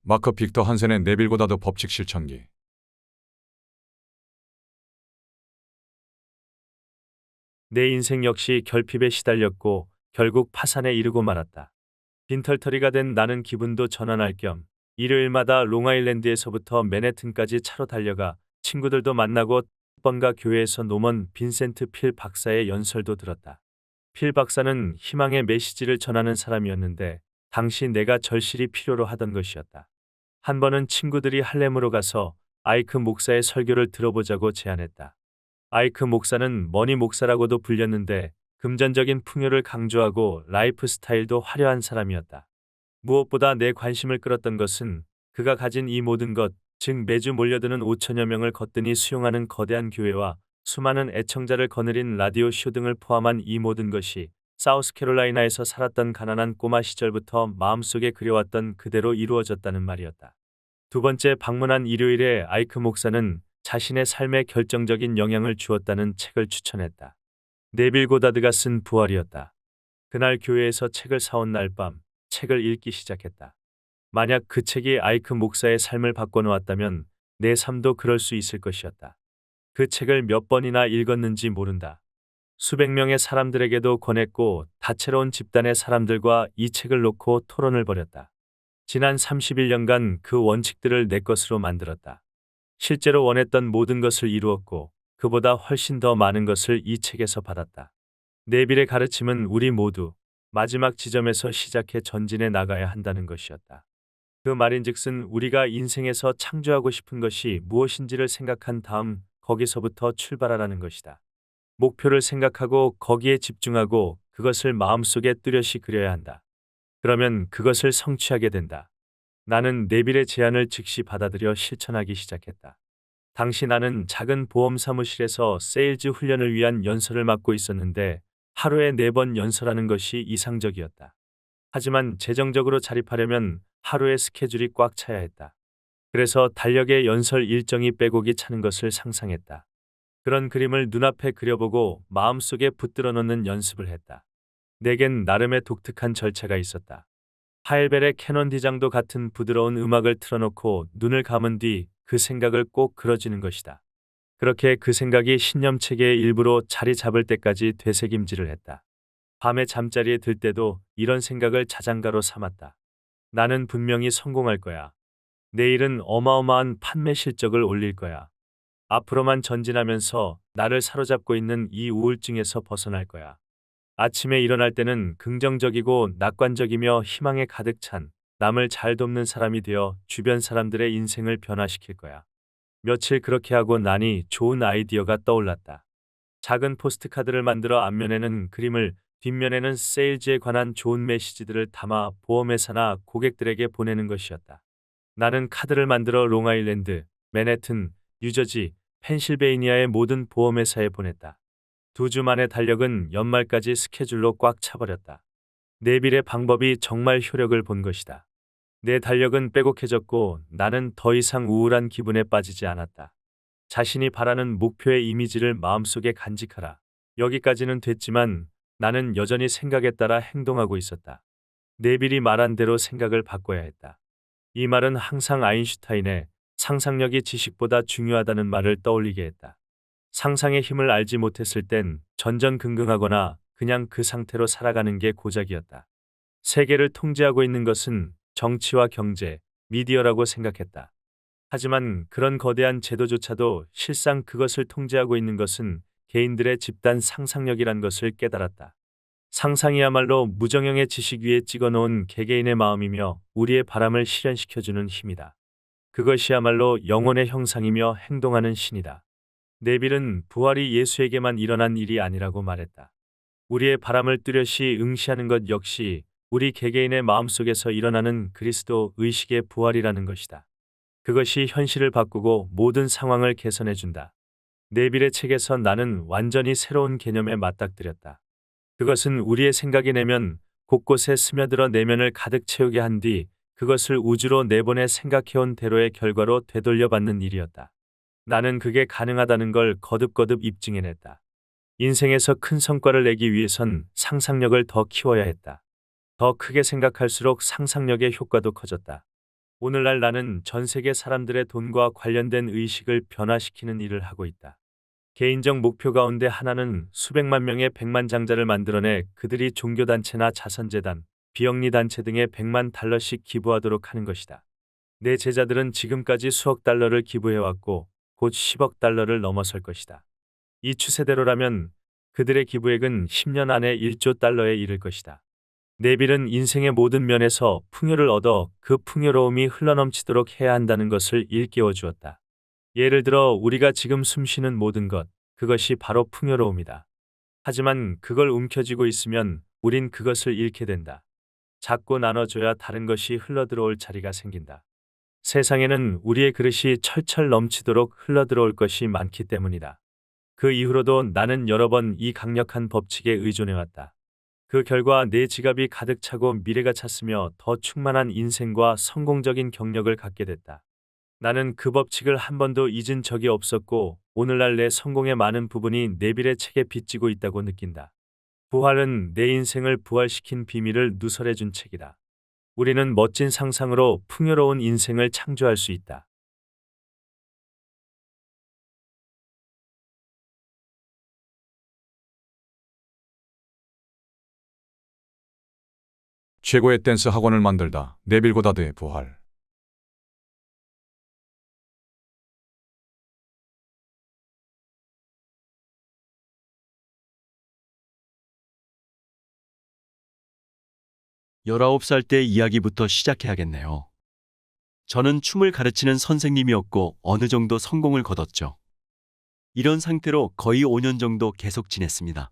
마크 빅터 한센의 네빌 고다드 법칙 실천기. 내 인생 역시 결핍에 시달렸고 결국 파산에 이르고 말았다. 빈털터리가 된 나는 기분도 전환할 겸 일요일마다 롱아일랜드에서부터 맨해튼까지 차로 달려가 친구들도 만나고 번가 교회에서 노먼 빈센트 필 박사의 연설도 들었다. 필 박사는 희망의 메시지를 전하는 사람이었는데 당시 내가 절실히 필요로 하던 것이었다. 한 번은 친구들이 할렘으로 가서 아이크 목사의 설교를 들어보자고 제안했다. 아이크 목사는 머니 목사라고도 불렸는데 금전적인 풍요를 강조하고 라이프 스타일도 화려한 사람이었다. 무엇보다 내 관심을 끌었던 것은 그가 가진 이 모든 것, 즉 매주 몰려드는 5천여 명을 거뜬히 수용하는 거대한 교회와 수많은 애청자를 거느린 라디오 쇼 등을 포함한 이 모든 것이 사우스캐롤라이나에서 살았던 가난한 꼬마 시절부터 마음속에 그려왔던 그대로 이루어졌다는 말이었다. 두 번째 방문한 일요일에 아이크 목사는 자신의 삶에 결정적인 영향을 주었다는 책을 추천했다. 네빌 고다드가 쓴 부활이었다. 그날 교회에서 책을 사온 날 밤 책을 읽기 시작했다. 만약 그 책이 아이크 목사의 삶을 바꿔놓았다면 내 삶도 그럴 수 있을 것이었다. 그 책을 몇 번이나 읽었는지 모른다. 수백 명의 사람들에게도 권했고 다채로운 집단의 사람들과 이 책을 놓고 토론을 벌였다. 지난 31년간 그 원칙들을 내 것으로 만들었다. 실제로 원했던 모든 것을 이루었고 그보다 훨씬 더 많은 것을 이 책에서 받았다. 네빌의 가르침은 우리 모두 마지막 지점에서 시작해 전진해 나가야 한다는 것이었다. 그 말인즉슨 우리가 인생에서 창조하고 싶은 것이 무엇인지를 생각한 다음 거기서부터 출발하라는 것이다. 목표를 생각하고 거기에 집중하고 그것을 마음속에 뚜렷이 그려야 한다. 그러면 그것을 성취하게 된다. 나는 네빌의 제안을 즉시 받아들여 실천하기 시작했다. 당시 나는 작은 보험 사무실에서 세일즈 훈련을 위한 연설을 맡고 있었는데 하루에 4번 연설하는 것이 이상적이었다. 하지만 재정적으로 자립하려면 하루의 스케줄이 꽉 차야 했다. 그래서 달력에 연설 일정이 빼곡히 차는 것을 상상했다. 그런 그림을 눈앞에 그려보고 마음속에 붙들어 놓는 연습을 했다. 내겐 나름의 독특한 절차가 있었다. 하일벨의 캐논 디장도 같은 부드러운 음악을 틀어놓고 눈을 감은 뒤 그 생각을 꼭 그려지는 것이다. 그렇게 그 생각이 신념체계의 일부로 자리 잡을 때까지 되새김질을 했다. 밤에 잠자리에 들 때도 이런 생각을 자장가로 삼았다. 나는 분명히 성공할 거야. 내일은 어마어마한 판매 실적을 올릴 거야. 앞으로만 전진하면서 나를 사로잡고 있는 이 우울증에서 벗어날 거야. 아침에 일어날 때는 긍정적이고 낙관적이며 희망에 가득 찬 남을 잘 돕는 사람이 되어 주변 사람들의 인생을 변화시킬 거야. 며칠 그렇게 하고 나니 좋은 아이디어가 떠올랐다. 작은 포스트카드를 만들어 앞면에는 그림을, 뒷면에는 세일즈에 관한 좋은 메시지들을 담아 보험회사나 고객들에게 보내는 것이었다. 나는 카드를 만들어 롱아일랜드, 맨해튼, 뉴저지, 펜실베이니아의 모든 보험회사에 보냈다. 2주 만에 달력은 연말까지 스케줄로 꽉 차버렸다. 네빌의 방법이 정말 효력을 본 것이다. 내 달력은 빼곡해졌고 나는 더 이상 우울한 기분에 빠지지 않았다. 자신이 바라는 목표의 이미지를 마음속에 간직하라. 여기까지는 됐지만 나는 여전히 생각에 따라 행동하고 있었다. 네빌이 말한 대로 생각을 바꿔야 했다. 이 말은 항상 아인슈타인의 상상력이 지식보다 중요하다는 말을 떠올리게 했다. 상상의 힘을 알지 못했을 땐 전전긍긍하거나 그냥 그 상태로 살아가는 게 고작이었다. 세계를 통제하고 있는 것은 정치와 경제, 미디어라고 생각했다. 하지만 그런 거대한 제도조차도 실상 그것을 통제하고 있는 것은 개인들의 집단 상상력이란 것을 깨달았다. 상상이야말로 무정형의 지식 위에 찍어놓은 개개인의 마음이며 우리의 바람을 실현시켜주는 힘이다. 그것이야말로 영혼의 형상이며 행동하는 신이다. 네빌은 부활이 예수에게만 일어난 일이 아니라고 말했다. 우리의 바람을 뚜렷이 응시하는 것 역시 우리 개개인의 마음속에서 일어나는 그리스도 의식의 부활이라는 것이다. 그것이 현실을 바꾸고 모든 상황을 개선해준다. 네빌의 책에서 나는 완전히 새로운 개념에 맞닥뜨렸다. 그것은 우리의 생각이 내면 곳곳에 스며들어 내면을 가득 채우게 한 뒤 그것을 우주로 내보내 생각해온 대로의 결과로 되돌려받는 일이었다. 나는 그게 가능하다는 걸 거듭거듭 입증해냈다. 인생에서 큰 성과를 내기 위해선 상상력을 더 키워야 했다. 더 크게 생각할수록 상상력의 효과도 커졌다. 오늘날 나는 전 세계 사람들의 돈과 관련된 의식을 변화시키는 일을 하고 있다. 개인적 목표 가운데 하나는 수백만 명의 백만장자를 만들어내 그들이 종교단체나 자선재단, 비영리단체 등에 100만 달러씩 기부하도록 하는 것이다. 내 제자들은 지금까지 수억 달러를 기부해왔고 곧 10억 달러를 넘어설 것이다. 이 추세대로라면 그들의 기부액은 10년 안에 1조 달러에 이를 것이다. 네빌은 인생의 모든 면에서 풍요를 얻어 그 풍요로움이 흘러넘치도록 해야 한다는 것을 일깨워 주었다. 예를 들어 우리가 지금 숨쉬는 모든 것, 그것이 바로 풍요로움이다. 하지만 그걸 움켜쥐고 있으면 우린 그것을 잃게 된다. 작고 나눠줘야 다른 것이 흘러들어올 자리가 생긴다. 세상에는 우리의 그릇이 철철 넘치도록 흘러들어올 것이 많기 때문이다. 그 이후로도 나는 여러 번 이 강력한 법칙에 의존해왔다. 그 결과 내 지갑이 가득 차고 미래가 찼으며 더 충만한 인생과 성공적인 경력을 갖게 됐다. 나는 그 법칙을 한 번도 잊은 적이 없었고 오늘날 내 성공의 많은 부분이 네빌의 책에 빚지고 있다고 느낀다. 부활은 내 인생을 부활시킨 비밀을 누설해준 책이다. 우리는 멋진 상상으로 풍요로운 인생을 창조할 수 있다. 최고의 댄스 학원을 만들다. 네빌 고다드의 부활. 열아홉 살 때 이야기부터 시작해야겠네요. 저는 춤을 가르치는 선생님이었고 어느 정도 성공을 거뒀죠. 이런 상태로 거의 5년 정도 계속 지냈습니다.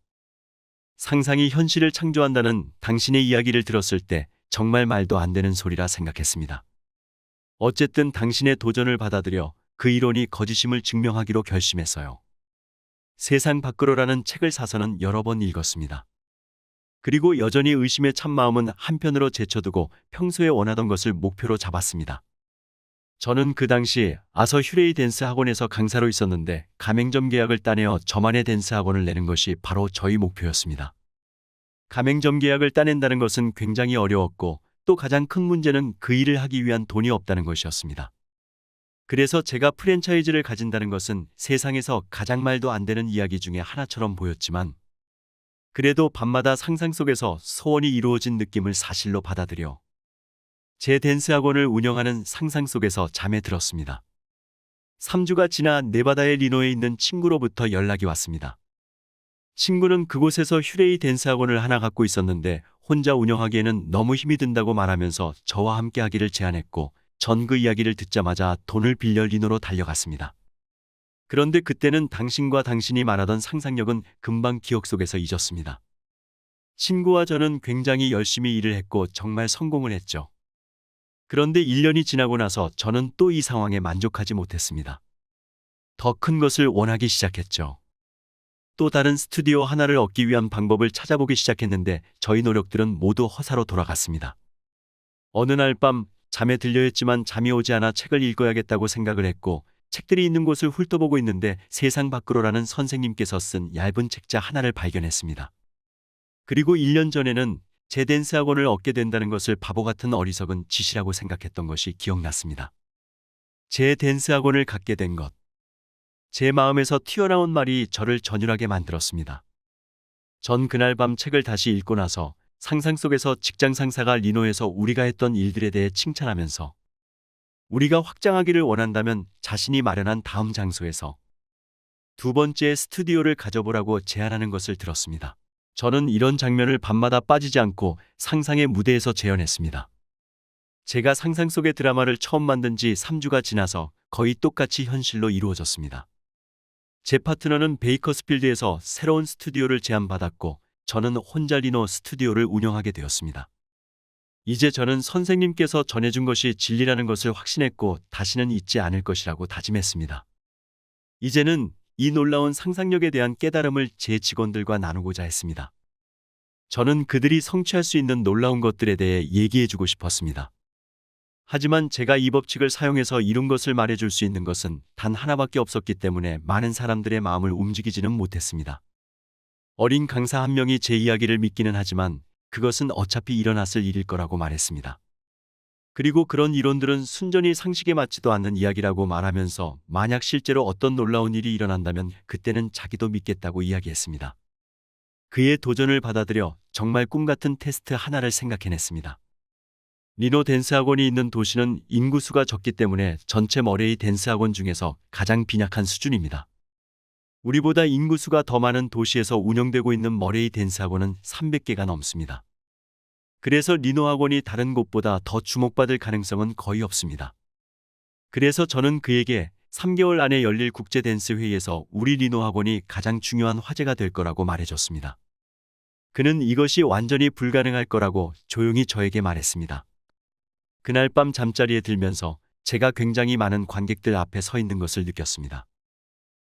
상상이 현실을 창조한다는 당신의 이야기를 들었을 때 정말 말도 안 되는 소리라 생각했습니다. 어쨌든 당신의 도전을 받아들여 그 이론이 거짓임을 증명하기로 결심했어요. 세상 밖으로라는 책을 사서는 여러 번 읽었습니다. 그리고 여전히 의심에 찬 마음은 한편으로 제쳐두고 평소에 원하던 것을 목표로 잡았습니다. 저는 그 당시 아서 휴레이 댄스 학원에서 강사로 있었는데 가맹점 계약을 따내어 저만의 댄스 학원을 내는 것이 바로 저희 목표였습니다. 가맹점 계약을 따낸다는 것은 굉장히 어려웠고 또 가장 큰 문제는 그 일을 하기 위한 돈이 없다는 것이었습니다. 그래서 제가 프랜차이즈를 가진다는 것은 세상에서 가장 말도 안 되는 이야기 중에 하나처럼 보였지만 그래도 밤마다 상상 속에서 소원이 이루어진 느낌을 사실로 받아들여 제 댄스 학원을 운영하는 상상 속에서 잠에 들었습니다. 3주가 지나 네바다의 리노에 있는 친구로부터 연락이 왔습니다. 친구는 그곳에서 휴레이 댄스 학원을 하나 갖고 있었는데 혼자 운영하기에는 너무 힘이 든다고 말하면서 저와 함께 하기를 제안했고 전 그 이야기를 듣자마자 돈을 빌려 리노로 달려갔습니다. 그런데 그때는 당신과 당신이 말하던 상상력은 금방 기억 속에서 잊었습니다. 친구와 저는 굉장히 열심히 일을 했고 정말 성공을 했죠. 그런데 1년이 지나고 나서 저는 또 이 상황에 만족하지 못했습니다. 더 큰 것을 원하기 시작했죠. 또 다른 스튜디오 하나를 얻기 위한 방법을 찾아보기 시작했는데 저희 노력들은 모두 허사로 돌아갔습니다. 어느 날 밤 잠에 들려 했지만 잠이 오지 않아 책을 읽어야겠다고 생각을 했고 책들이 있는 곳을 훑어보고 있는데 세상 밖으로라는 선생님께서 쓴 얇은 책자 하나를 발견했습니다. 그리고 1년 전에는 제 댄스 학원을 얻게 된다는 것을 바보 같은 어리석은 짓이라고 생각했던 것이 기억났습니다. 제 댄스 학원을 갖게 된 것. 제 마음에서 튀어나온 말이 저를 전율하게 만들었습니다. 전 그날 밤 책을 다시 읽고 나서 상상 속에서 직장 상사가 리노에서 우리가 했던 일들에 대해 칭찬하면서 우리가 확장하기를 원한다면 자신이 마련한 다음 장소에서 두 번째 스튜디오를 가져보라고 제안하는 것을 들었습니다. 저는 이런 장면을 밤마다 빠지지 않고 상상의 무대에서 재현했습니다. 제가 상상 속의 드라마를 처음 만든 지 3주가 지나서 거의 똑같이 현실로 이루어졌습니다. 제 파트너는 베이커스필드에서 새로운 스튜디오를 제안받았고 저는 혼자 리노 스튜디오를 운영하게 되었습니다. 이제 저는 선생님께서 전해준 것이 진리라는 것을 확신했고 다시는 잊지 않을 것이라고 다짐했습니다. 이제는 이 놀라운 상상력에 대한 깨달음을 제 직원들과 나누고자 했습니다. 저는 그들이 성취할 수 있는 놀라운 것들에 대해 얘기해주고 싶었습니다. 하지만 제가 이 법칙을 사용해서 이룬 것을 말해줄 수 있는 것은 단 하나밖에 없었기 때문에 많은 사람들의 마음을 움직이지는 못했습니다. 어린 강사 한 명이 제 이야기를 믿기는 하지만 그것은 어차피 일어났을 일일 거라고 말했습니다. 그리고 그런 이론들은 순전히 상식에 맞지도 않는 이야기라고 말하면서 만약 실제로 어떤 놀라운 일이 일어난다면 그때는 자기도 믿겠다고 이야기했습니다. 그의 도전을 받아들여 정말 꿈 같은 테스트 하나를 생각해냈습니다. 리노 댄스 학원이 있는 도시는 인구수가 적기 때문에 전체 머레이 댄스 학원 중에서 가장 빈약한 수준입니다. 우리보다 인구수가 더 많은 도시에서 운영되고 있는 머레이 댄스 학원은 300개가 넘습니다. 그래서 리노 학원이 다른 곳보다 더 주목받을 가능성은 거의 없습니다. 그래서 저는 그에게 3개월 안에 열릴 국제 댄스 회의에서 우리 리노 학원이 가장 중요한 화제가 될 거라고 말해줬습니다. 그는 이것이 완전히 불가능할 거라고 조용히 저에게 말했습니다. 그날 밤 잠자리에 들면서 제가 굉장히 많은 관객들 앞에 서 있는 것을 느꼈습니다.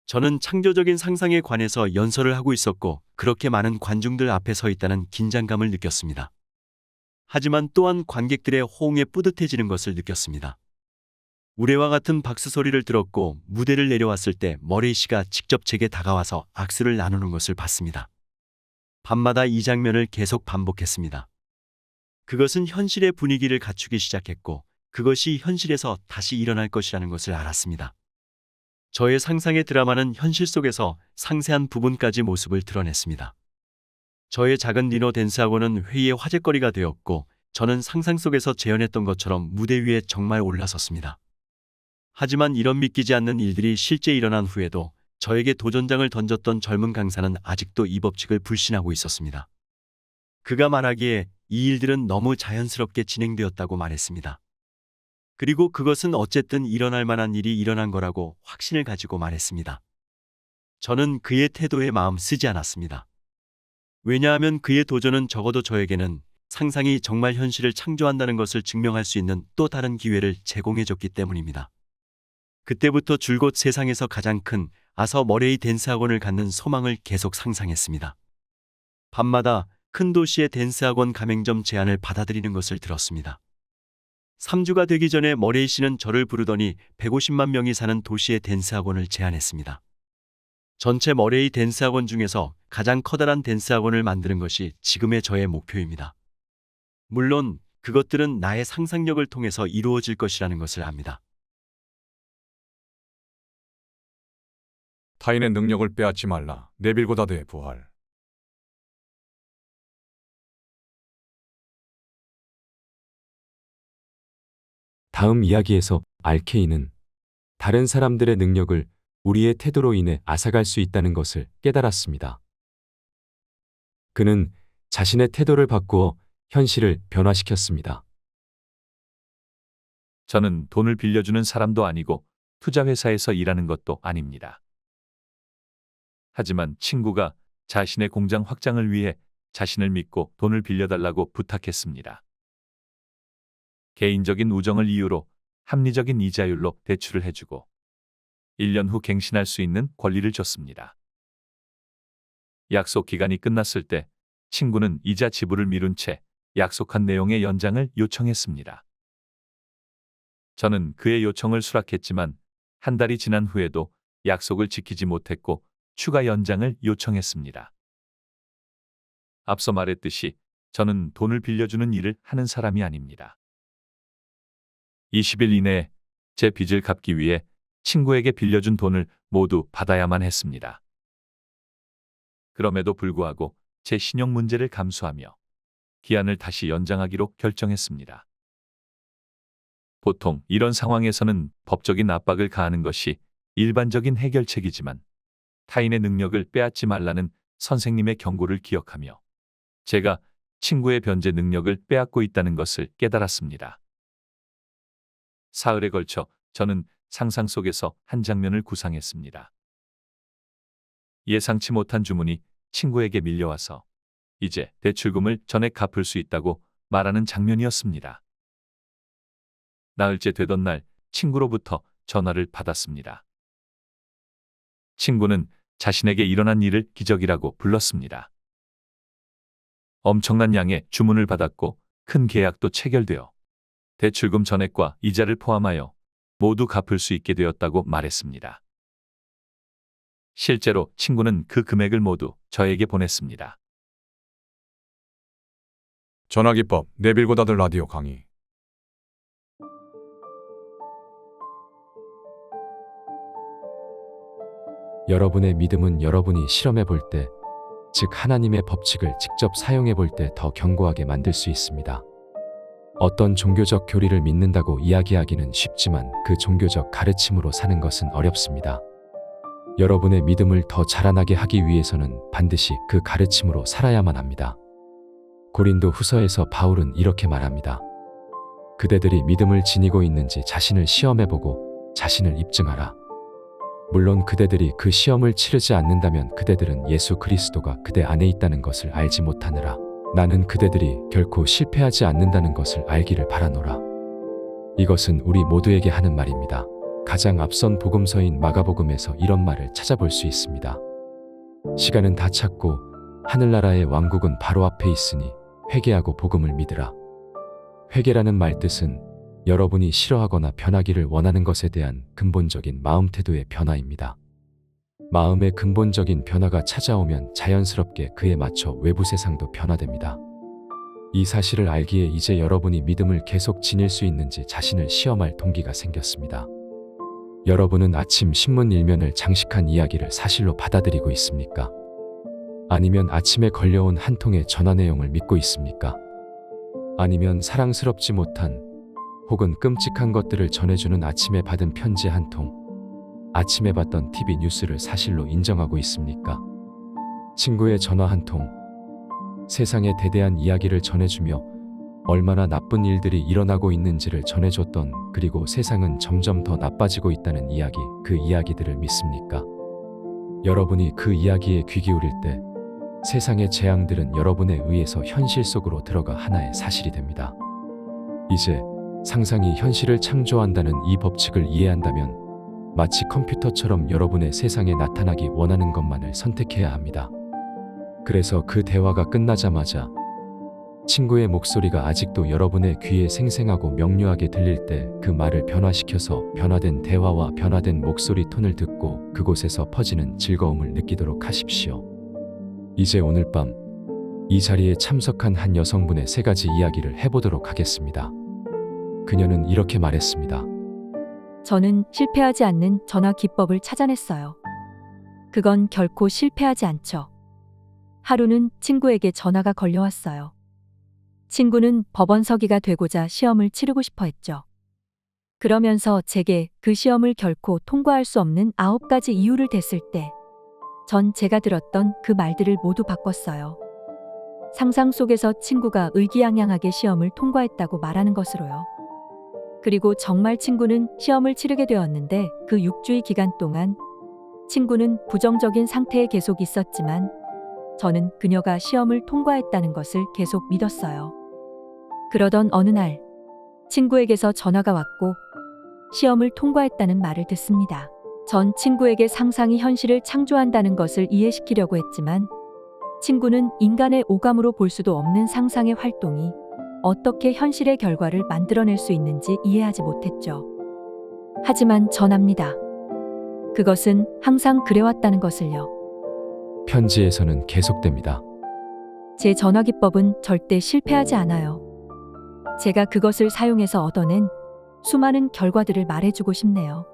저는 창조적인 상상에 관해서 연설을 하고 있었고 그렇게 많은 관중들 앞에 서 있다는 긴장감을 느꼈습니다. 하지만 또한 관객들의 호응에 뿌듯해지는 것을 느꼈습니다. 우레와 같은 박수 소리를 들었고 무대를 내려왔을 때 머레이 씨가 직접 제게 다가와서 악수를 나누는 것을 봤습니다. 밤마다 이 장면을 계속 반복했습니다. 그것은 현실의 분위기를 갖추기 시작했고 그것이 현실에서 다시 일어날 것이라는 것을 알았습니다. 저의 상상의 드라마는 현실 속에서 상세한 부분까지 모습을 드러냈습니다. 저의 작은 리노 댄스 학원은 회의의 화제거리가 되었고 저는 상상 속에서 재현했던 것처럼 무대 위에 정말 올라섰습니다. 하지만 이런 믿기지 않는 일들이 실제 일어난 후에도 저에게 도전장을 던졌던 젊은 강사는 아직도 이 법칙을 불신하고 있었습니다. 그가 말하기에 이 일들은 너무 자연스럽게 진행되었다고 말했습니다. 그리고 그것은 어쨌든 일어날 만한 일이 일어난 거라고 확신을 가지고 말했습니다. 저는 그의 태도에 마음 쓰지 않았습니다. 왜냐하면 그의 도전은 적어도 저에게는 상상이 정말 현실을 창조한다는 것을 증명할 수 있는 또 다른 기회를 제공해줬기 때문입니다. 그때부터 줄곧 세상에서 가장 큰 아서 머레이 댄스 학원을 갖는 소망을 계속 상상했습니다. 밤마다 큰 도시의 댄스 학원 가맹점 제안을 받아들이는 것을 들었습니다. 3주가 되기 전에 머레이 씨는 저를 부르더니 150만 명이 사는 도시의 댄스 학원을 제안했습니다. 전체 머레이 댄스 학원 중에서 가장 커다란 댄스 학원을 만드는 것이 지금의 저의 목표입니다. 물론 그것들은 나의 상상력을 통해서 이루어질 것이라는 것을 압니다. 타인의 능력을 빼앗지 말라. 네빌 고다드의 부활. 다음 이야기에서 알케이는 다른 사람들의 능력을 우리의 태도로 인해 앗아갈 수 있다는 것을 깨달았습니다. 그는 자신의 태도를 바꾸어 현실을 변화시켰습니다. 저는 돈을 빌려주는 사람도 아니고 투자회사에서 일하는 것도 아닙니다. 하지만 친구가 자신의 공장 확장을 위해 자신을 믿고 돈을 빌려달라고 부탁했습니다. 개인적인 우정을 이유로 합리적인 이자율로 대출을 해주고 1년 후 갱신할 수 있는 권리를 줬습니다. 약속 기간이 끝났을 때 친구는 이자 지불을 미룬 채 약속한 내용의 연장을 요청했습니다. 저는 그의 요청을 수락했지만 한 달이 지난 후에도 약속을 지키지 못했고 추가 연장을 요청했습니다. 앞서 말했듯이 저는 돈을 빌려주는 일을 하는 사람이 아닙니다. 20일 이내에 제 빚을 갚기 위해 친구에게 빌려준 돈을 모두 받아야만 했습니다. 그럼에도 불구하고 제 신용 문제를 감수하며 기한을 다시 연장하기로 결정했습니다. 보통 이런 상황에서는 법적인 압박을 가하는 것이 일반적인 해결책이지만 타인의 능력을 빼앗지 말라는 선생님의 경고를 기억하며 제가 친구의 변제 능력을 빼앗고 있다는 것을 깨달았습니다. 사흘에 걸쳐 저는 상상 속에서 한 장면을 구상했습니다. 예상치 못한 주문이 친구에게 밀려와서 이제 대출금을 전액 갚을 수 있다고 말하는 장면이었습니다. 나흘째 되던 날 친구로부터 전화를 받았습니다. 친구는 자신에게 일어난 일을 기적이라고 불렀습니다. 엄청난 양의 주문을 받았고 큰 계약도 체결되어 대출금 전액과 이자를 포함하여 모두 갚을 수 있게 되었다고 말했습니다. 실제로 친구는 그 금액을 모두 저에게 보냈습니다. 전화기법 네빌 고다드 라디오 강의. 여러분의 믿음은 여러분이 실험해 볼 때, 즉 하나님의 법칙을 직접 사용해 볼 때 더 견고하게 만들 수 있습니다. 어떤 종교적 교리를 믿는다고 이야기하기는 쉽지만 그 종교적 가르침으로 사는 것은 어렵습니다. 여러분의 믿음을 더 자라나게 하기 위해서는 반드시 그 가르침으로 살아야만 합니다. 고린도 후서에서 바울은 이렇게 말합니다. 그대들이 믿음을 지니고 있는지 자신을 시험해보고 자신을 입증하라. 물론 그대들이 그 시험을 치르지 않는다면 그대들은 예수 그리스도가 그대 안에 있다는 것을 알지 못하느라. 나는 그대들이 결코 실패하지 않는다는 것을 알기를 바라노라. 이것은 우리 모두에게 하는 말입니다. 가장 앞선 복음서인 마가복음에서 이런 말을 찾아볼 수 있습니다. 시간은 다 찼고 하늘나라의 왕국은 바로 앞에 있으니 회개하고 복음을 믿으라. 회개라는 말 뜻은 여러분이 싫어하거나 변하기를 원하는 것에 대한 근본적인 마음 태도의 변화입니다. 마음의 근본적인 변화가 찾아오면 자연스럽게 그에 맞춰 외부 세상도 변화됩니다. 이 사실을 알기에 이제 여러분이 믿음을 계속 지닐 수 있는지 자신을 시험할 동기가 생겼습니다. 여러분은 아침 신문 일면을 장식한 이야기를 사실로 받아들이고 있습니까? 아니면 아침에 걸려온 한 통의 전화 내용을 믿고 있습니까? 아니면 사랑스럽지 못한 혹은 끔찍한 것들을 전해주는 아침에 받은 편지 한 통, 아침에 봤던 TV 뉴스를 사실로 인정하고 있습니까? 친구의 전화 한 통, 세상에 대대한 이야기를 전해주며 얼마나 나쁜 일들이 일어나고 있는지를 전해줬던, 그리고 세상은 점점 더 나빠지고 있다는 이야기, 그 이야기들을 믿습니까? 여러분이 그 이야기에 귀 기울일 때 세상의 재앙들은 여러분에 의해서 현실 속으로 들어가 하나의 사실이 됩니다. 이제 상상이 현실을 창조한다는 이 법칙을 이해한다면 마치 컴퓨터처럼 여러분의 세상에 나타나기 원하는 것만을 선택해야 합니다. 그래서 그 대화가 끝나자마자 친구의 목소리가 아직도 여러분의 귀에 생생하고 명료하게 들릴 때 그 말을 변화시켜서 변화된 대화와 변화된 목소리 톤을 듣고 그곳에서 퍼지는 즐거움을 느끼도록 하십시오. 이제 오늘 밤 이 자리에 참석한 한 여성분의 3가지 이야기를 해보도록 하겠습니다. 그녀는 이렇게 말했습니다. 저는 실패하지 않는 전화 기법을 찾아냈어요. 그건 결코 실패하지 않죠. 하루는 친구에게 전화가 걸려왔어요. 친구는 법원서기가 되고자 시험을 치르고 싶어 했죠. 그러면서 제게 그 시험을 결코 통과할 수 없는 9가지 이유를 댔을 때, 전 제가 들었던 그 말들을 모두 바꿨어요. 상상 속에서 친구가 의기양양하게 시험을 통과했다고 말하는 것으로요. 그리고 정말 친구는 시험을 치르게 되었는데 그 6주의 기간 동안 친구는 부정적인 상태에 계속 있었지만 저는 그녀가 시험을 통과했다는 것을 계속 믿었어요. 그러던 어느 날 친구에게서 전화가 왔고 시험을 통과했다는 말을 듣습니다. 전 친구에게 상상이 현실을 창조한다는 것을 이해시키려고 했지만 친구는 인간의 오감으로 볼 수도 없는 상상의 활동이 어떻게 현실의 결과를 만들어낼 수 있는지 이해하지 못했죠. 하지만 전 압니다. 그것은 항상 그래왔다는 것을요. 편지에서는 계속됩니다. 제 전화 기법은 절대 실패하지 않아요. 제가 그것을 사용해서 얻어낸 수많은 결과들을 말해주고 싶네요.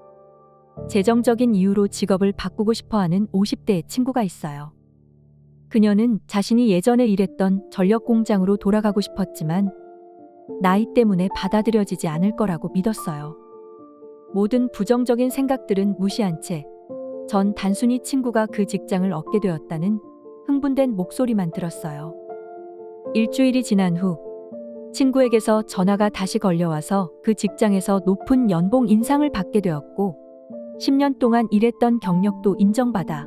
재정적인 이유로 직업을 바꾸고 싶어하는 50대의 친구가 있어요. 그녀는 자신이 예전에 일했던 전력 공장으로 돌아가고 싶었지만 나이 때문에 받아들여지지 않을 거라고 믿었어요. 모든 부정적인 생각들은 무시한 채 전 단순히 친구가 그 직장을 얻게 되었다는 흥분된 목소리만 들었어요. 일주일이 지난 후 친구에게서 전화가 다시 걸려와서 그 직장에서 높은 연봉 인상을 받게 되었고 10년 동안 일했던 경력도 인정받아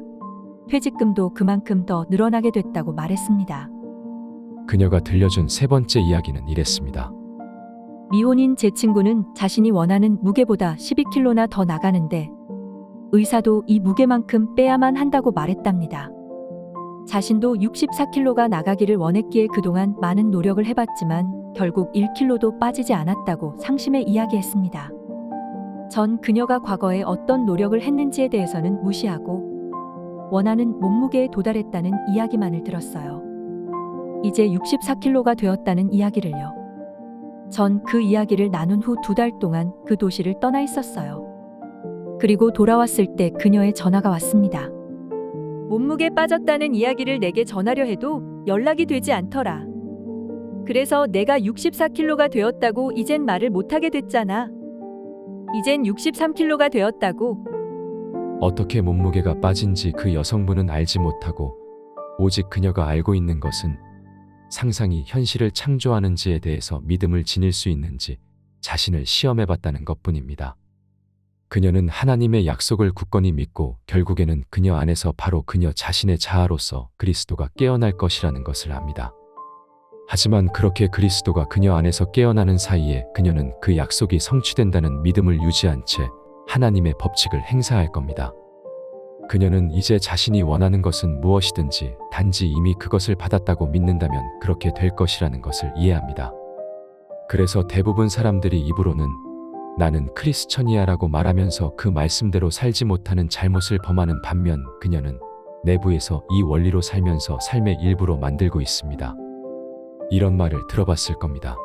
퇴직금도 그만큼 더 늘어나게 됐다고 말했습니다. 그녀가 들려준 3번째 이야기는 이랬습니다. 미혼인 제 친구는 자신이 원하는 무게보다 12kg나 더 나가는데 의사도 이 무게만큼 빼야만 한다고 말했답니다. 자신도 64kg가 나가기를 원했기에 그동안 많은 노력을 해봤지만 결국 1kg도 빠지지 않았다고 상심해 이야기했습니다. 전 그녀가 과거에 어떤 노력을 했는지에 대해서는 무시하고 원하는 몸무게에 도달했다는 이야기만을 들었어요. 이제 64kg가 되었다는 이야기를요. 전 그 이야기를 나눈 후 2달 동안 그 도시를 떠나 있었어요. 그리고 돌아왔을 때 그녀의 전화가 왔습니다. 몸무게 빠졌다는 이야기를 내게 전하려 해도 연락이 되지 않더라. 그래서 내가 64kg가 되었다고 이젠 말을 못하게 됐잖아. 이젠 63kg가 되었다고. 어떻게 몸무게가 빠진지 그 여성분은 알지 못하고 오직 그녀가 알고 있는 것은 상상이 현실을 창조하는지에 대해서 믿음을 지닐 수 있는지 자신을 시험해봤다는 것뿐입니다. 그녀는 하나님의 약속을 굳건히 믿고 결국에는 그녀 안에서 바로 그녀 자신의 자아로서 그리스도가 깨어날 것이라는 것을 압니다. 하지만 그렇게 그리스도가 그녀 안에서 깨어나는 사이에 그녀는 그 약속이 성취된다는 믿음을 유지한 채 하나님의 법칙을 행사할 겁니다. 그녀는 이제 자신이 원하는 것은 무엇이든지 단지 이미 그것을 받았다고 믿는다면 그렇게 될 것이라는 것을 이해합니다. 그래서 대부분 사람들이 입으로는 나는 크리스천이야라고 말하면서 그 말씀대로 살지 못하는 잘못을 범하는 반면 그녀는 내부에서 이 원리로 살면서 삶의 일부로 만들고 있습니다. 이런 말을 들어봤을 겁니다.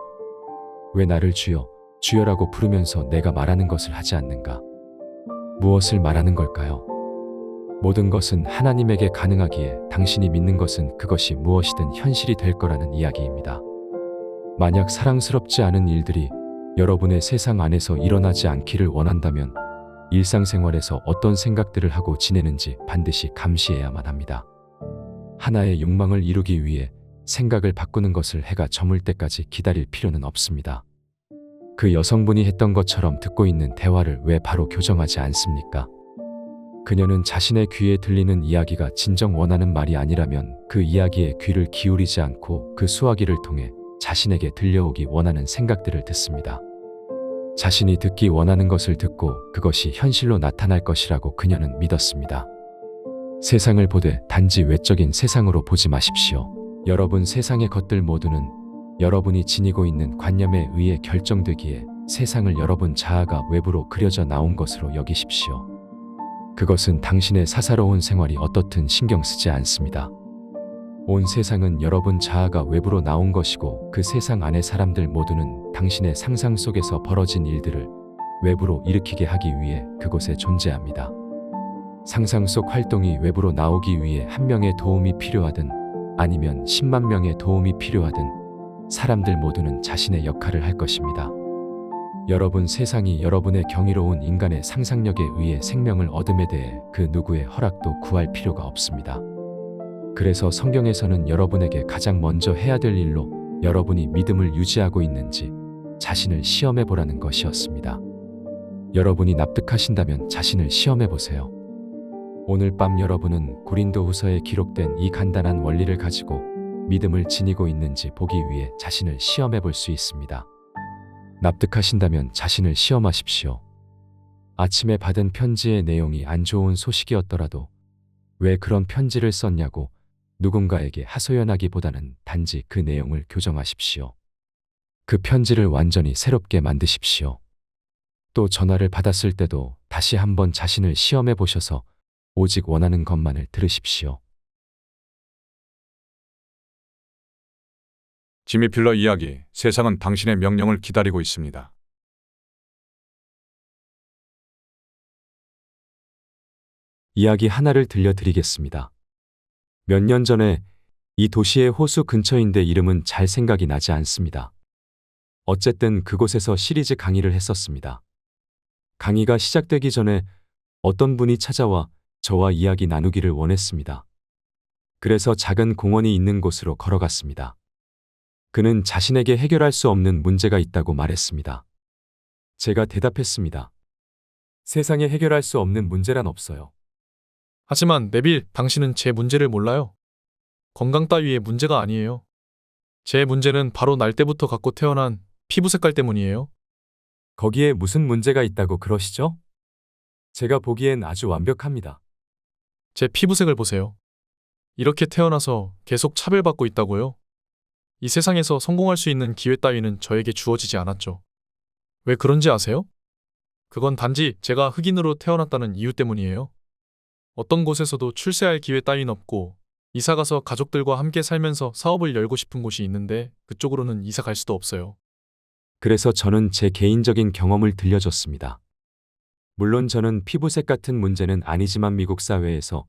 왜 나를 주여, 주여라고 부르면서 내가 말하는 것을 하지 않는가? 무엇을 말하는 걸까요? 모든 것은 하나님에게 가능하기에 당신이 믿는 것은 그것이 무엇이든 현실이 될 거라는 이야기입니다. 만약 사랑스럽지 않은 일들이 여러분의 세상 안에서 일어나지 않기를 원한다면 일상생활에서 어떤 생각들을 하고 지내는지 반드시 감시해야만 합니다. 하나의 욕망을 이루기 위해 생각을 바꾸는 것을 해가 저물 때까지 기다릴 필요는 없습니다. 그 여성분이 했던 것처럼 듣고 있는 대화를 왜 바로 교정하지 않습니까? 그녀는 자신의 귀에 들리는 이야기가 진정 원하는 말이 아니라면 그 이야기에 귀를 기울이지 않고 그 수화기를 통해 자신에게 들려오기 원하는 생각들을 듣습니다. 자신이 듣기 원하는 것을 듣고 그것이 현실로 나타날 것이라고 그녀는 믿었습니다. 세상을 보되 단지 외적인 세상으로 보지 마십시오. 여러분 세상의 것들 모두는 여러분이 지니고 있는 관념에 의해 결정되기에 세상을 여러분 자아가 외부로 그려져 나온 것으로 여기십시오. 그것은 당신의 사사로운 생활이 어떻든 신경 쓰지 않습니다. 온 세상은 여러분 자아가 외부로 나온 것이고 그 세상 안의 사람들 모두는 당신의 상상 속에서 벌어진 일들을 외부로 일으키게 하기 위해 그곳에 존재합니다. 상상 속 활동이 외부로 나오기 위해 한 명의 도움이 필요하든 아니면 10만 명의 도움이 필요하든 사람들 모두는 자신의 역할을 할 것입니다. 여러분 세상이 여러분의 경이로운 인간의 상상력에 의해 생명을 얻음에 대해 그 누구의 허락도 구할 필요가 없습니다. 그래서 성경에서는 여러분에게 가장 먼저 해야 될 일로 여러분이 믿음을 유지하고 있는지 자신을 시험해 보라는 것이었습니다. 여러분이 납득하신다면 자신을 시험해 보세요. 오늘 밤 여러분은 고린도후서에 기록된 이 간단한 원리를 가지고 믿음을 지니고 있는지 보기 위해 자신을 시험해 볼 수 있습니다. 납득하신다면 자신을 시험하십시오. 아침에 받은 편지의 내용이 안 좋은 소식이었더라도 왜 그런 편지를 썼냐고 누군가에게 하소연하기보다는 단지 그 내용을 교정하십시오. 그 편지를 완전히 새롭게 만드십시오. 또 전화를 받았을 때도 다시 한번 자신을 시험해 보셔서 오직 원하는 것만을 들으십시오. 지미 필러 이야기, 세상은 당신의 명령을 기다리고 있습니다. 이야기 하나를 들려드리겠습니다. 몇 년 전에 이 도시의 호수 근처인데 이름은 잘 생각이 나지 않습니다. 어쨌든 그곳에서 시리즈 강의를 했었습니다. 강의가 시작되기 전에 어떤 분이 찾아와 저와 이야기 나누기를 원했습니다. 그래서 작은 공원이 있는 곳으로 걸어갔습니다. 그는 자신에게 해결할 수 없는 문제가 있다고 말했습니다. 제가 대답했습니다. 세상에 해결할 수 없는 문제란 없어요. 하지만 네빌, 당신은 제 문제를 몰라요. 건강 따위의 문제가 아니에요. 제 문제는 바로 날 때부터 갖고 태어난 피부 색깔 때문이에요. 거기에 무슨 문제가 있다고 그러시죠? 제가 보기엔 아주 완벽합니다. 제 피부색을 보세요. 이렇게 태어나서 계속 차별받고 있다고요? 이 세상에서 성공할 수 있는 기회 따위는 저에게 주어지지 않았죠. 왜 그런지 아세요? 그건 단지 제가 흑인으로 태어났다는 이유 때문이에요. 어떤 곳에서도 출세할 기회 따윈 없고 이사가서 가족들과 함께 살면서 사업을 열고 싶은 곳이 있는데 그쪽으로는 이사 갈 수도 없어요. 그래서 저는 제 개인적인 경험을 들려줬습니다. 물론 저는 피부색 같은 문제는 아니지만 미국 사회에서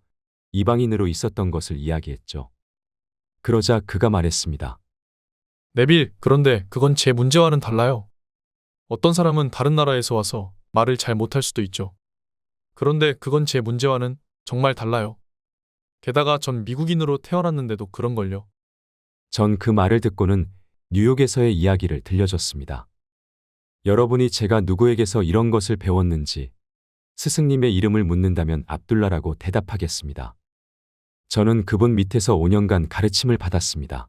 이방인으로 있었던 것을 이야기했죠. 그러자 그가 말했습니다. 네빌, 그런데 그건 제 문제와는 달라요. 어떤 사람은 다른 나라에서 와서 말을 잘 못할 수도 있죠. 그런데 그건 제 문제와는 정말 달라요. 게다가 전 미국인으로 태어났는데도 그런걸요. 전 그 말을 듣고는 뉴욕에서의 이야기를 들려줬습니다. 여러분이 제가 누구에게서 이런 것을 배웠는지 스승님의 이름을 묻는다면 압둘라라고 대답하겠습니다. 저는 그분 밑에서 5년간 가르침을 받았습니다.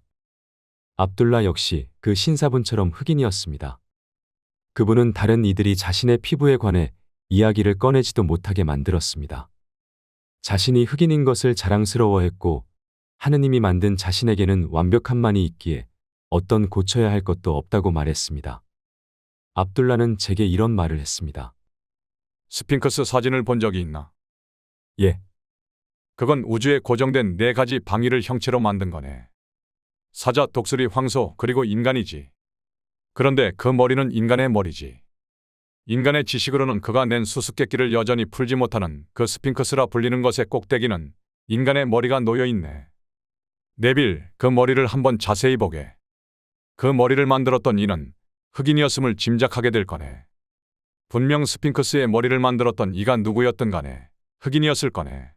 압둘라 역시 그 신사분처럼 흑인이었습니다. 그분은 다른 이들이 자신의 피부에 관해 이야기를 꺼내지도 못하게 만들었습니다. 자신이 흑인인 것을 자랑스러워했고 하느님이 만든 자신에게는 완벽함만이 있기에 어떤 고쳐야 할 것도 없다고 말했습니다. 압둘라는 제게 이런 말을 했습니다. 스핑크스 사진을 본 적이 있나? 예, 그건 우주에 고정된 4가지 방위를 형체로 만든 거네. 사자, 독수리, 황소, 그리고 인간이지. 그런데 그 머리는 인간의 머리지. 인간의 지식으로는 그가 낸 수수께끼를 여전히 풀지 못하는 그 스핑크스라 불리는 것의 꼭대기는 인간의 머리가 놓여있네. 네빌, 그 머리를 한번 자세히 보게. 그 머리를 만들었던 이는 흑인이었음을 짐작하게 될 거네. 분명 스핑크스의 머리를 만들었던 이가 누구였든 간에 흑인이었을 거네.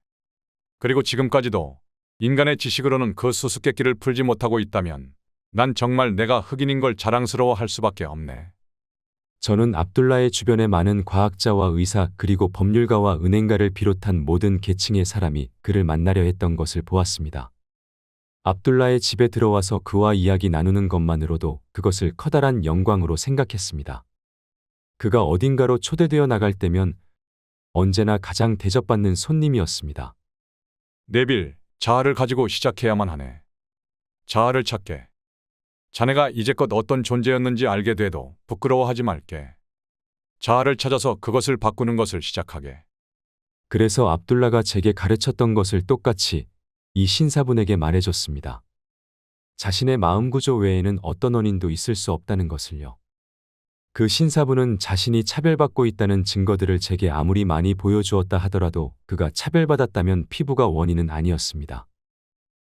그리고 지금까지도 인간의 지식으로는 그 수수께끼를 풀지 못하고 있다면 난 정말 내가 흑인인 걸 자랑스러워할 수밖에 없네. 저는 압둘라의 주변에 많은 과학자와 의사 그리고 법률가와 은행가를 비롯한 모든 계층의 사람이 그를 만나려 했던 것을 보았습니다. 압둘라의 집에 들어와서 그와 이야기 나누는 것만으로도 그것을 커다란 영광으로 생각했습니다. 그가 어딘가로 초대되어 나갈 때면 언제나 가장 대접받는 손님이었습니다. 네빌, 자아를 가지고 시작해야만 하네. 자아를 찾게. 자네가 이제껏 어떤 존재였는지 알게 돼도 부끄러워하지 말게. 자아를 찾아서 그것을 바꾸는 것을 시작하게. 그래서 압둘라가 제게 가르쳤던 것을 똑같이 이 신사분에게 말해줬습니다. 자신의 마음 구조 외에는 어떤 원인도 있을 수 없다는 것을요. 그 신사분은 자신이 차별받고 있다는 증거들을 제게 아무리 많이 보여주었다 하더라도 그가 차별받았다면 피부가 원인은 아니었습니다.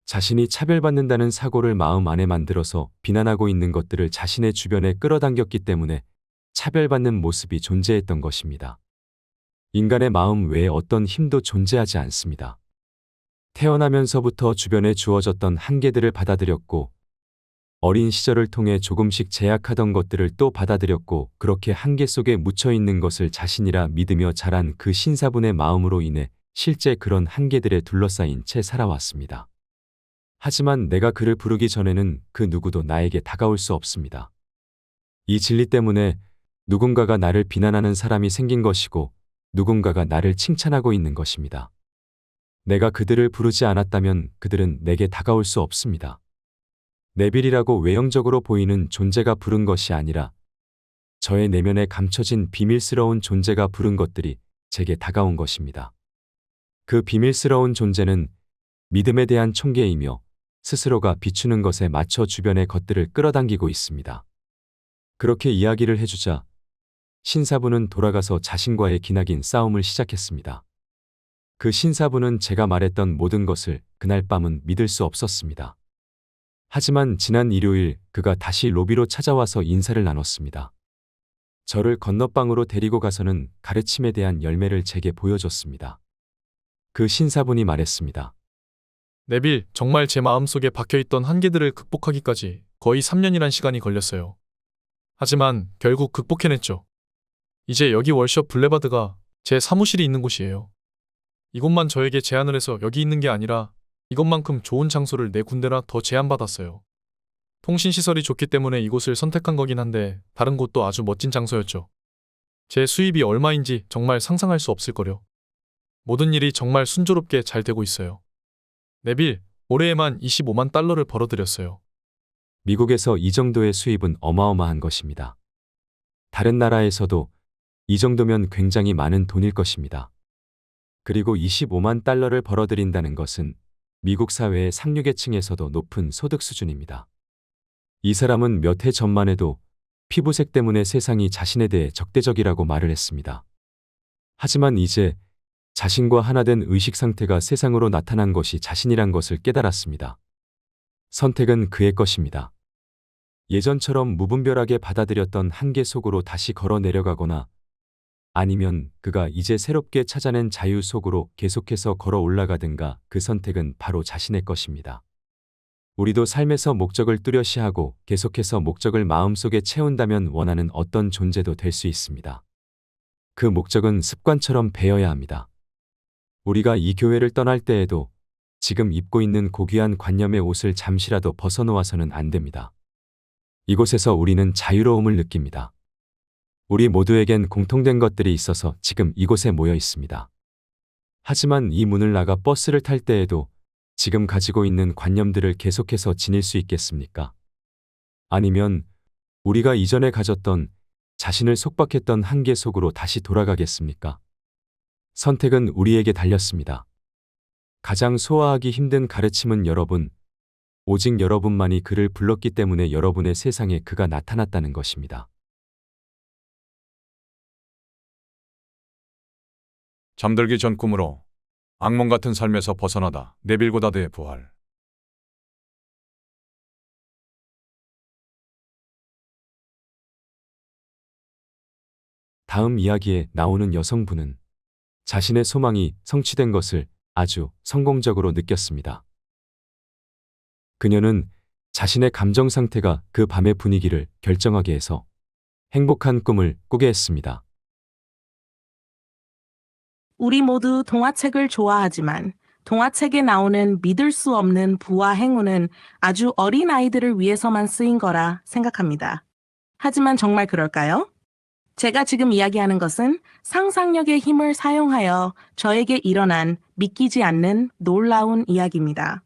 자신이 차별받는다는 사고를 마음 안에 만들어서 비난하고 있는 것들을 자신의 주변에 끌어당겼기 때문에 차별받는 모습이 존재했던 것입니다. 인간의 마음 외에 어떤 힘도 존재하지 않습니다. 태어나면서부터 주변에 주어졌던 한계들을 받아들였고 어린 시절을 통해 조금씩 제약하던 것들을 또 받아들였고 그렇게 한계 속에 묻혀있는 것을 자신이라 믿으며 자란 그 신사분의 마음으로 인해 실제 그런 한계들에 둘러싸인 채 살아왔습니다. 하지만 내가 그를 부르기 전에는 그 누구도 나에게 다가올 수 없습니다. 이 진리 때문에 누군가가 나를 비난하는 사람이 생긴 것이고 누군가가 나를 칭찬하고 있는 것입니다. 내가 그들을 부르지 않았다면 그들은 내게 다가올 수 없습니다. 네빌이라고 외형적으로 보이는 존재가 부른 것이 아니라 저의 내면에 감춰진 비밀스러운 존재가 부른 것들이 제게 다가온 것입니다. 그 비밀스러운 존재는 믿음에 대한 총계이며 스스로가 비추는 것에 맞춰 주변의 것들을 끌어당기고 있습니다. 그렇게 이야기를 해주자 신사분은 돌아가서 자신과의 기나긴 싸움을 시작했습니다. 그 신사분은 제가 말했던 모든 것을 그날 밤은 믿을 수 없었습니다. 하지만 지난 일요일 그가 다시 로비로 찾아와서 인사를 나눴습니다. 저를 건너방으로 데리고 가서는 가르침에 대한 열매를 제게 보여줬습니다. 그 신사분이 말했습니다. 네빌, 정말 제 마음속에 박혀있던 한계들을 극복하기까지 거의 3년이란 시간이 걸렸어요. 하지만 결국 극복해냈죠. 이제 여기 월숍 블레바드가 제 사무실이 있는 곳이에요. 이곳만 저에게 제안을 해서 여기 있는 게 아니라 이것만큼 좋은 장소를 4군데나 더 제안받았어요. 통신시설이 좋기 때문에 이곳을 선택한 거긴 한데 다른 곳도 아주 멋진 장소였죠. 제 수입이 얼마인지 정말 상상할 수 없을 거려. 모든 일이 정말 순조롭게 잘 되고 있어요. 네빌, 올해에만 25만 달러를 벌어들였어요. 미국에서 이 정도의 수입은 어마어마한 것입니다. 다른 나라에서도 이 정도면 굉장히 많은 돈일 것입니다. 그리고 25만 달러를 벌어들인다는 것은 미국 사회의 상류계층에서도 높은 소득 수준입니다. 이 사람은 몇 해 전만 해도 피부색 때문에 세상이 자신에 대해 적대적이라고 말을 했습니다. 하지만 이제 자신과 하나된 의식 상태가 세상으로 나타난 것이 자신이란 것을 깨달았습니다. 선택은 그의 것입니다. 예전처럼 무분별하게 받아들였던 한계 속으로 다시 걸어 내려가거나 아니면 그가 이제 새롭게 찾아낸 자유 속으로 계속해서 걸어 올라가든가 그 선택은 바로 자신의 것입니다. 우리도 삶에서 목적을 뚜렷이하고 계속해서 목적을 마음속에 채운다면 원하는 어떤 존재도 될 수 있습니다. 그 목적은 습관처럼 배어야 합니다. 우리가 이 교회를 떠날 때에도 지금 입고 있는 고귀한 관념의 옷을 잠시라도 벗어놓아서는 안 됩니다. 이곳에서 우리는 자유로움을 느낍니다. 우리 모두에겐 공통된 것들이 있어서 지금 이곳에 모여 있습니다. 하지만 이 문을 나가 버스를 탈 때에도 지금 가지고 있는 관념들을 계속해서 지닐 수 있겠습니까? 아니면 우리가 이전에 가졌던 자신을 속박했던 한계 속으로 다시 돌아가겠습니까? 선택은 우리에게 달렸습니다. 가장 소화하기 힘든 가르침은 여러분, 오직 여러분만이 그를 불렀기 때문에 여러분의 세상에 그가 나타났다는 것입니다. 잠들기 전 꿈으로 악몽 같은 삶에서 벗어나다 네빌 고다드의 부활. 다음 이야기에 나오는 여성분은 자신의 소망이 성취된 것을 아주 성공적으로 느꼈습니다. 그녀는 자신의 감정 상태가 그 밤의 분위기를 결정하게 해서 행복한 꿈을 꾸게 했습니다. 우리 모두 동화책을 좋아하지만 동화책에 나오는 믿을 수 없는 부와 행운은 아주 어린 아이들을 위해서만 쓰인 거라 생각합니다. 하지만 정말 그럴까요? 제가 지금 이야기하는 것은 상상력의 힘을 사용하여 저에게 일어난 믿기지 않는 놀라운 이야기입니다.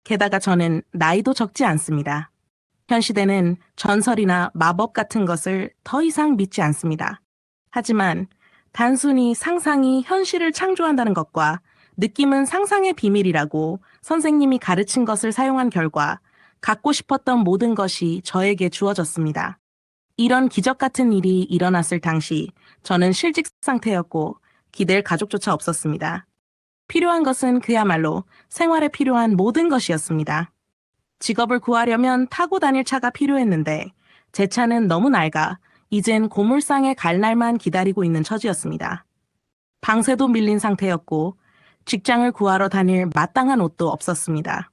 게다가 저는 나이도 적지 않습니다. 현 시대는 전설이나 마법 같은 것을 더 이상 믿지 않습니다. 하지만 단순히 상상이 현실을 창조한다는 것과 느낌은 상상의 비밀이라고 선생님이 가르친 것을 사용한 결과 갖고 싶었던 모든 것이 저에게 주어졌습니다. 이런 기적 같은 일이 일어났을 당시 저는 실직 상태였고 기댈 가족조차 없었습니다. 필요한 것은 그야말로 생활에 필요한 모든 것이었습니다. 직업을 구하려면 타고 다닐 차가 필요했는데 제 차는 너무 낡아 이젠 고물상에 갈 날만 기다리고 있는 처지였습니다. 방세도 밀린 상태였고 직장을 구하러 다닐 마땅한 옷도 없었습니다.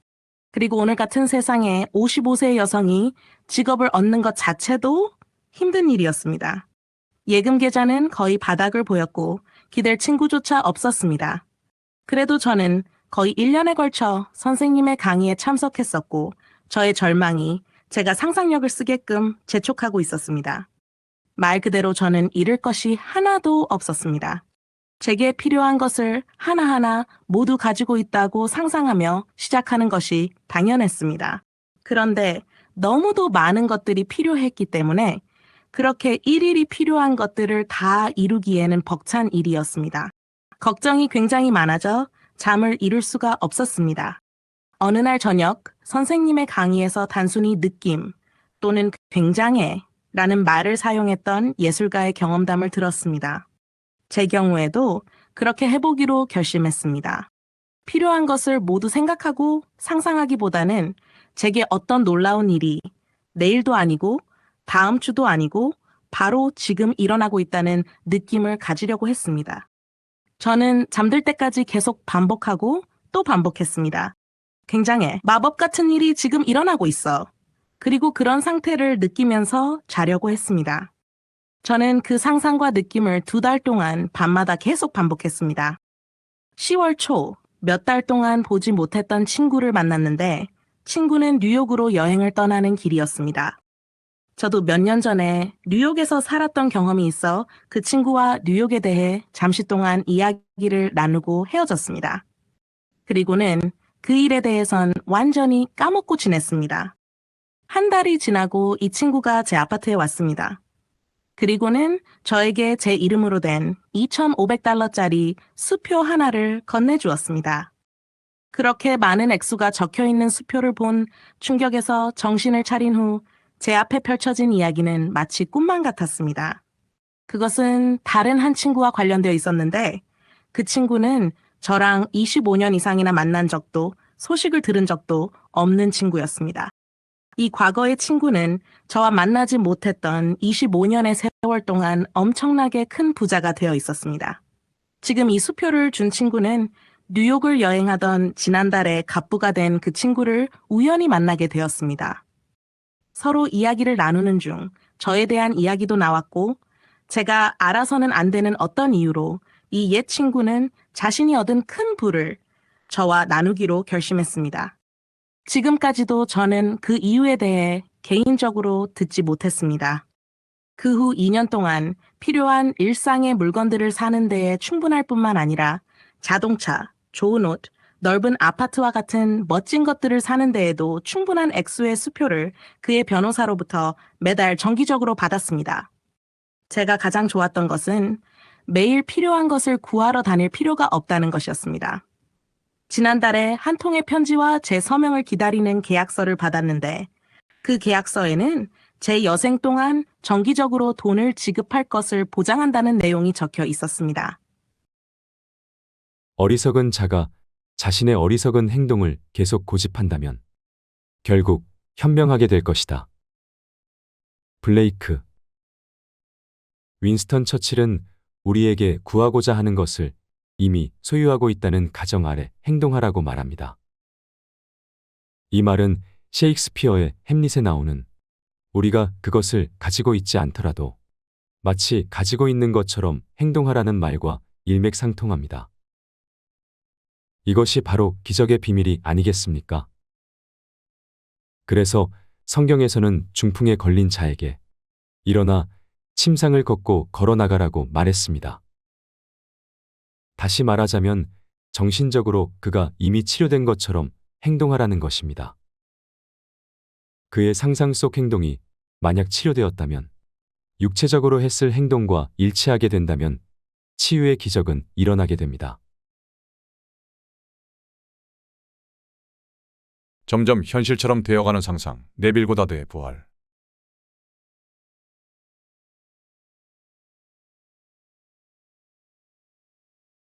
그리고 오늘 같은 세상에 55세의 여성이 직업을 얻는 것 자체도 힘든 일이었습니다. 예금 계좌는 거의 바닥을 보였고 기댈 친구조차 없었습니다. 그래도 저는 거의 1년에 걸쳐 선생님의 강의에 참석했었고 저의 절망이 제가 상상력을 쓰게끔 재촉하고 있었습니다. 말 그대로 저는 잃을 것이 하나도 없었습니다. 제게 필요한 것을 하나하나 모두 가지고 있다고 상상하며 시작하는 것이 당연했습니다. 그런데 너무도 많은 것들이 필요했기 때문에 그렇게 일일이 필요한 것들을 다 이루기에는 벅찬 일이었습니다. 걱정이 굉장히 많아져 잠을 이룰 수가 없었습니다. 어느 날 저녁 선생님의 강의에서 단순히 느낌 또는 굉장해 라는 말을 사용했던 예술가의 경험담을 들었습니다. 제 경우에도 그렇게 해보기로 결심했습니다. 필요한 것을 모두 생각하고 상상하기보다는 제게 어떤 놀라운 일이 내일도 아니고 다음 주도 아니고 바로 지금 일어나고 있다는 느낌을 가지려고 했습니다. 저는 잠들 때까지 계속 반복하고 또 반복했습니다. 굉장해. 마법 같은 일이 지금 일어나고 있어. 그리고 그런 상태를 느끼면서 자려고 했습니다. 저는 그 상상과 느낌을 2달 동안 밤마다 계속 반복했습니다. 10월 초 몇 달 동안 보지 못했던 친구를 만났는데 친구는 뉴욕으로 여행을 떠나는 길이었습니다. 저도 몇 년 전에 뉴욕에서 살았던 경험이 있어 그 친구와 뉴욕에 대해 잠시 동안 이야기를 나누고 헤어졌습니다. 그리고는 그 일에 대해선 완전히 까먹고 지냈습니다. 한 달이 지나고 이 친구가 제 아파트에 왔습니다. 그리고는 저에게 제 이름으로 된 $2,500짜리 수표 하나를 건네주었습니다. 그렇게 많은 액수가 적혀있는 수표를 본 충격에서 정신을 차린 후 제 앞에 펼쳐진 이야기는 마치 꿈만 같았습니다. 그것은 다른 한 친구와 관련되어 있었는데 그 친구는 저랑 25년 이상이나 만난 적도 소식을 들은 적도 없는 친구였습니다. 이 과거의 친구는 저와 만나지 못했던 25년의 세월 동안 엄청나게 큰 부자가 되어 있었습니다. 지금 이 수표를 준 친구는 뉴욕을 여행하던 지난달에 갑부가 된 그 친구를 우연히 만나게 되었습니다. 서로 이야기를 나누는 중 저에 대한 이야기도 나왔고 제가 알아서는 안 되는 어떤 이유로 이 옛 친구는 자신이 얻은 큰 부를 저와 나누기로 결심했습니다. 지금까지도 저는 그 이유에 대해 개인적으로 듣지 못했습니다. 그 후 2년 동안 필요한 일상의 물건들을 사는 데에 충분할 뿐만 아니라 자동차, 좋은 옷, 넓은 아파트와 같은 멋진 것들을 사는 데에도 충분한 액수의 수표를 그의 변호사로부터 매달 정기적으로 받았습니다. 제가 가장 좋았던 것은 매일 필요한 것을 구하러 다닐 필요가 없다는 것이었습니다. 지난달에 한 통의 편지와 제 서명을 기다리는 계약서를 받았는데 그 계약서에는 제 여생 동안 정기적으로 돈을 지급할 것을 보장한다는 내용이 적혀 있었습니다. 어리석은 자가 자신의 어리석은 행동을 계속 고집한다면 결국 현명하게 될 것이다. 블레이크. 윈스턴 처칠은 우리에게 구하고자 하는 것을 이미 소유하고 있다는 가정 아래 행동하라고 말합니다. 이 말은 셰익스피어의 햄릿에 나오는 우리가 그것을 가지고 있지 않더라도 마치 가지고 있는 것처럼 행동하라는 말과 일맥상통합니다. 이것이 바로 기적의 비밀이 아니겠습니까? 그래서 성경에서는 중풍에 걸린 자에게 일어나 침상을 걷고 걸어나가라고 말했습니다. 다시 말하자면 정신적으로 그가 이미 치료된 것처럼 행동하라는 것입니다. 그의 상상 속 행동이 만약 치료되었다면, 육체적으로 했을 행동과 일치하게 된다면 치유의 기적은 일어나게 됩니다. 점점 현실처럼 되어가는 상상, 네빌 고다드의 부활.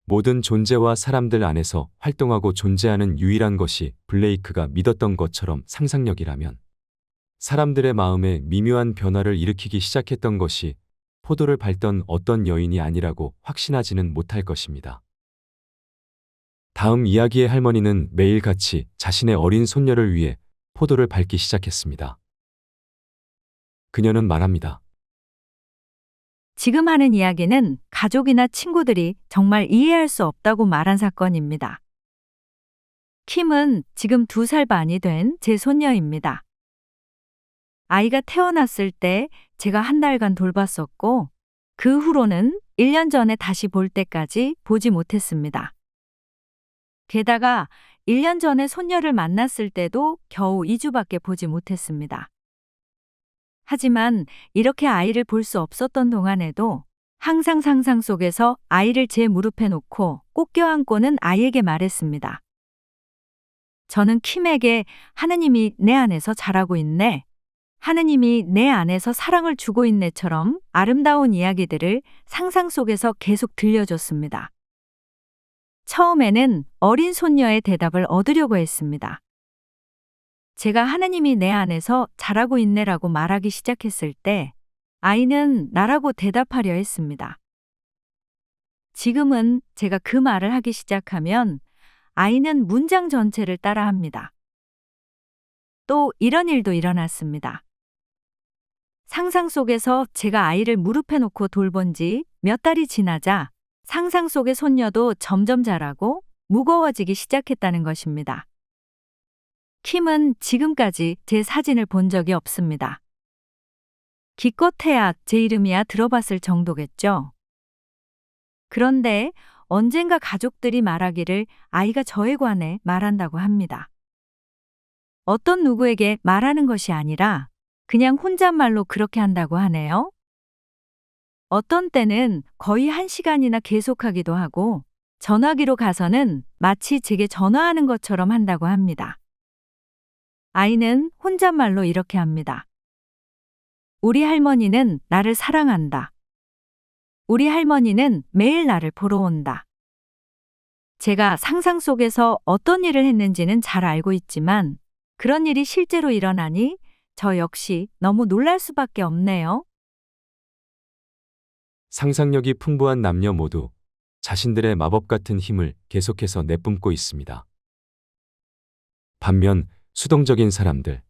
모든 존재와 사람들 안에서 활동하고 존재하는 유일한 것이 블레이크가 믿었던 것처럼 상상력이라면 사람들의 마음에 미묘한 변화를 일으키기 시작했던 것이 포도를 밟던 어떤 여인이 아니라고 확신하지는 못할 것입니다. 다음 이야기의 할머니는 매일같이 자신의 어린 손녀를 위해 포도를 밟기 시작했습니다. 그녀는 말합니다. 지금 하는 이야기는 가족이나 친구들이 정말 이해할 수 없다고 말한 사건입니다. 킴은 지금 2살 반이 된 제 손녀입니다. 아이가 태어났을 때 제가 한 달간 돌봤었고 그 후로는 1년 전에 다시 볼 때까지 보지 못했습니다. 게다가 1년 전에 손녀를 만났을 때도 겨우 2주밖에 보지 못했습니다. 하지만 이렇게 아이를 볼 수 없었던 동안에도 항상 상상 속에서 아이를 제 무릎에 놓고 꼭 껴안고는 아이에게 말했습니다. 저는 킴에게 하느님이 내 안에서 자라고 있네. 하느님이 내 안에서 사랑을 주고 있네처럼 아름다운 이야기들을 상상 속에서 계속 들려줬습니다. 처음에는 어린 손녀의 대답을 얻으려고 했습니다. 제가 하느님이 내 안에서 자라고 있네라고 말하기 시작했을 때 아이는 나라고 대답하려 했습니다. 지금은 제가 그 말을 하기 시작하면 아이는 문장 전체를 따라합니다. 또 이런 일도 일어났습니다. 상상 속에서 제가 아이를 무릎에 놓고 돌본 지 몇 달이 지나자 상상 속의 손녀도 점점 자라고 무거워지기 시작했다는 것입니다. 킴은 지금까지 제 사진을 본 적이 없습니다. 기껏해야 제 이름이야 들어봤을 정도겠죠. 그런데 언젠가 가족들이 말하기를 아이가 저에 관해 말한다고 합니다. 어떤 누구에게 말하는 것이 아니라 그냥 혼잣말로 그렇게 한다고 하네요. 어떤 때는 거의 1시간이나 계속하기도 하고 전화기로 가서는 마치 제게 전화하는 것처럼 한다고 합니다. 아이는 혼잣말로 이렇게 합니다. 우리 할머니는 나를 사랑한다. 우리 할머니는 매일 나를 보러 온다. 제가 상상 속에서 어떤 일을 했는지는 잘 알고 있지만 그런 일이 실제로 일어나니 저 역시 너무 놀랄 수밖에 없네요. 상상력이 풍부한 남녀 모두 자신들의 마법 같은 힘을 계속해서 내뿜고 있습니다. 반면 수동적인 사람들,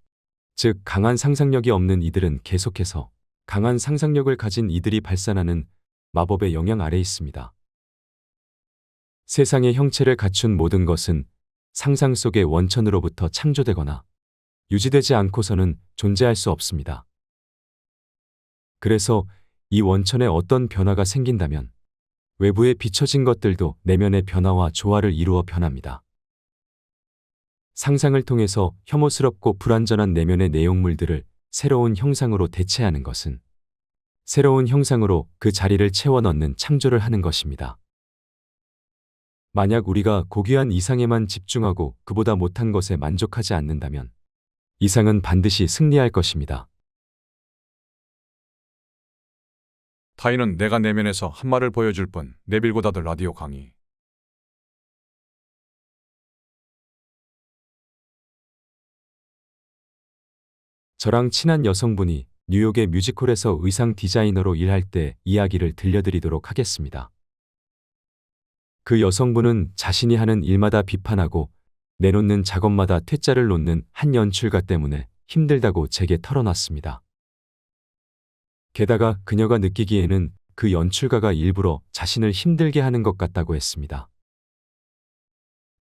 즉 강한 상상력이 없는 이들은 계속해서 강한 상상력을 가진 이들이 발산하는 마법의 영향 아래 있습니다. 세상의 형체를 갖춘 모든 것은 상상 속의 원천으로부터 창조되거나 유지되지 않고서는 존재할 수 없습니다. 그래서 이 원천에 어떤 변화가 생긴다면 외부에 비춰진 것들도 내면의 변화와 조화를 이루어 변합니다. 상상을 통해서 혐오스럽고 불완전한 내면의 내용물들을 새로운 형상으로 대체하는 것은 새로운 형상으로 그 자리를 채워 넣는 창조를 하는 것입니다. 만약 우리가 고귀한 이상에만 집중하고 그보다 못한 것에 만족하지 않는다면 이상은 반드시 승리할 것입니다. 타인은 내가 내면에서 한 말을 보여줄 뿐. 네빌 고다드 라디오 강의. 저랑 친한 여성분이 뉴욕의 뮤지컬에서 의상 디자이너로 일할 때 이야기를 들려드리도록 하겠습니다. 그 여성분은 자신이 하는 일마다 비판하고 내놓는 작업마다 퇴짜를 놓는 한 연출가 때문에 힘들다고 제게 털어놨습니다. 게다가 그녀가 느끼기에는 그 연출가가 일부러 자신을 힘들게 하는 것 같다고 했습니다.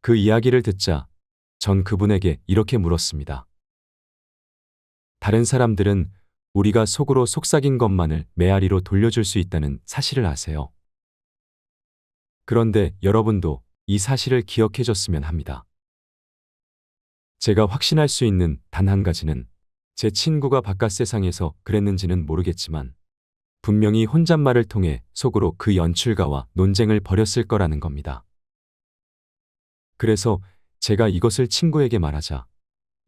그 이야기를 듣자 전 그분에게 이렇게 물었습니다. 다른 사람들은 우리가 속으로 속삭인 것만을 메아리로 돌려줄 수 있다는 사실을 아세요? 그런데 여러분도 이 사실을 기억해 줬으면 합니다. 제가 확신할 수 있는 단 한 가지는 제 친구가 바깥 세상에서 그랬는지는 모르겠지만 분명히 혼잣말을 통해 속으로 그 연출가와 논쟁을 벌였을 거라는 겁니다. 그래서 제가 이것을 친구에게 말하자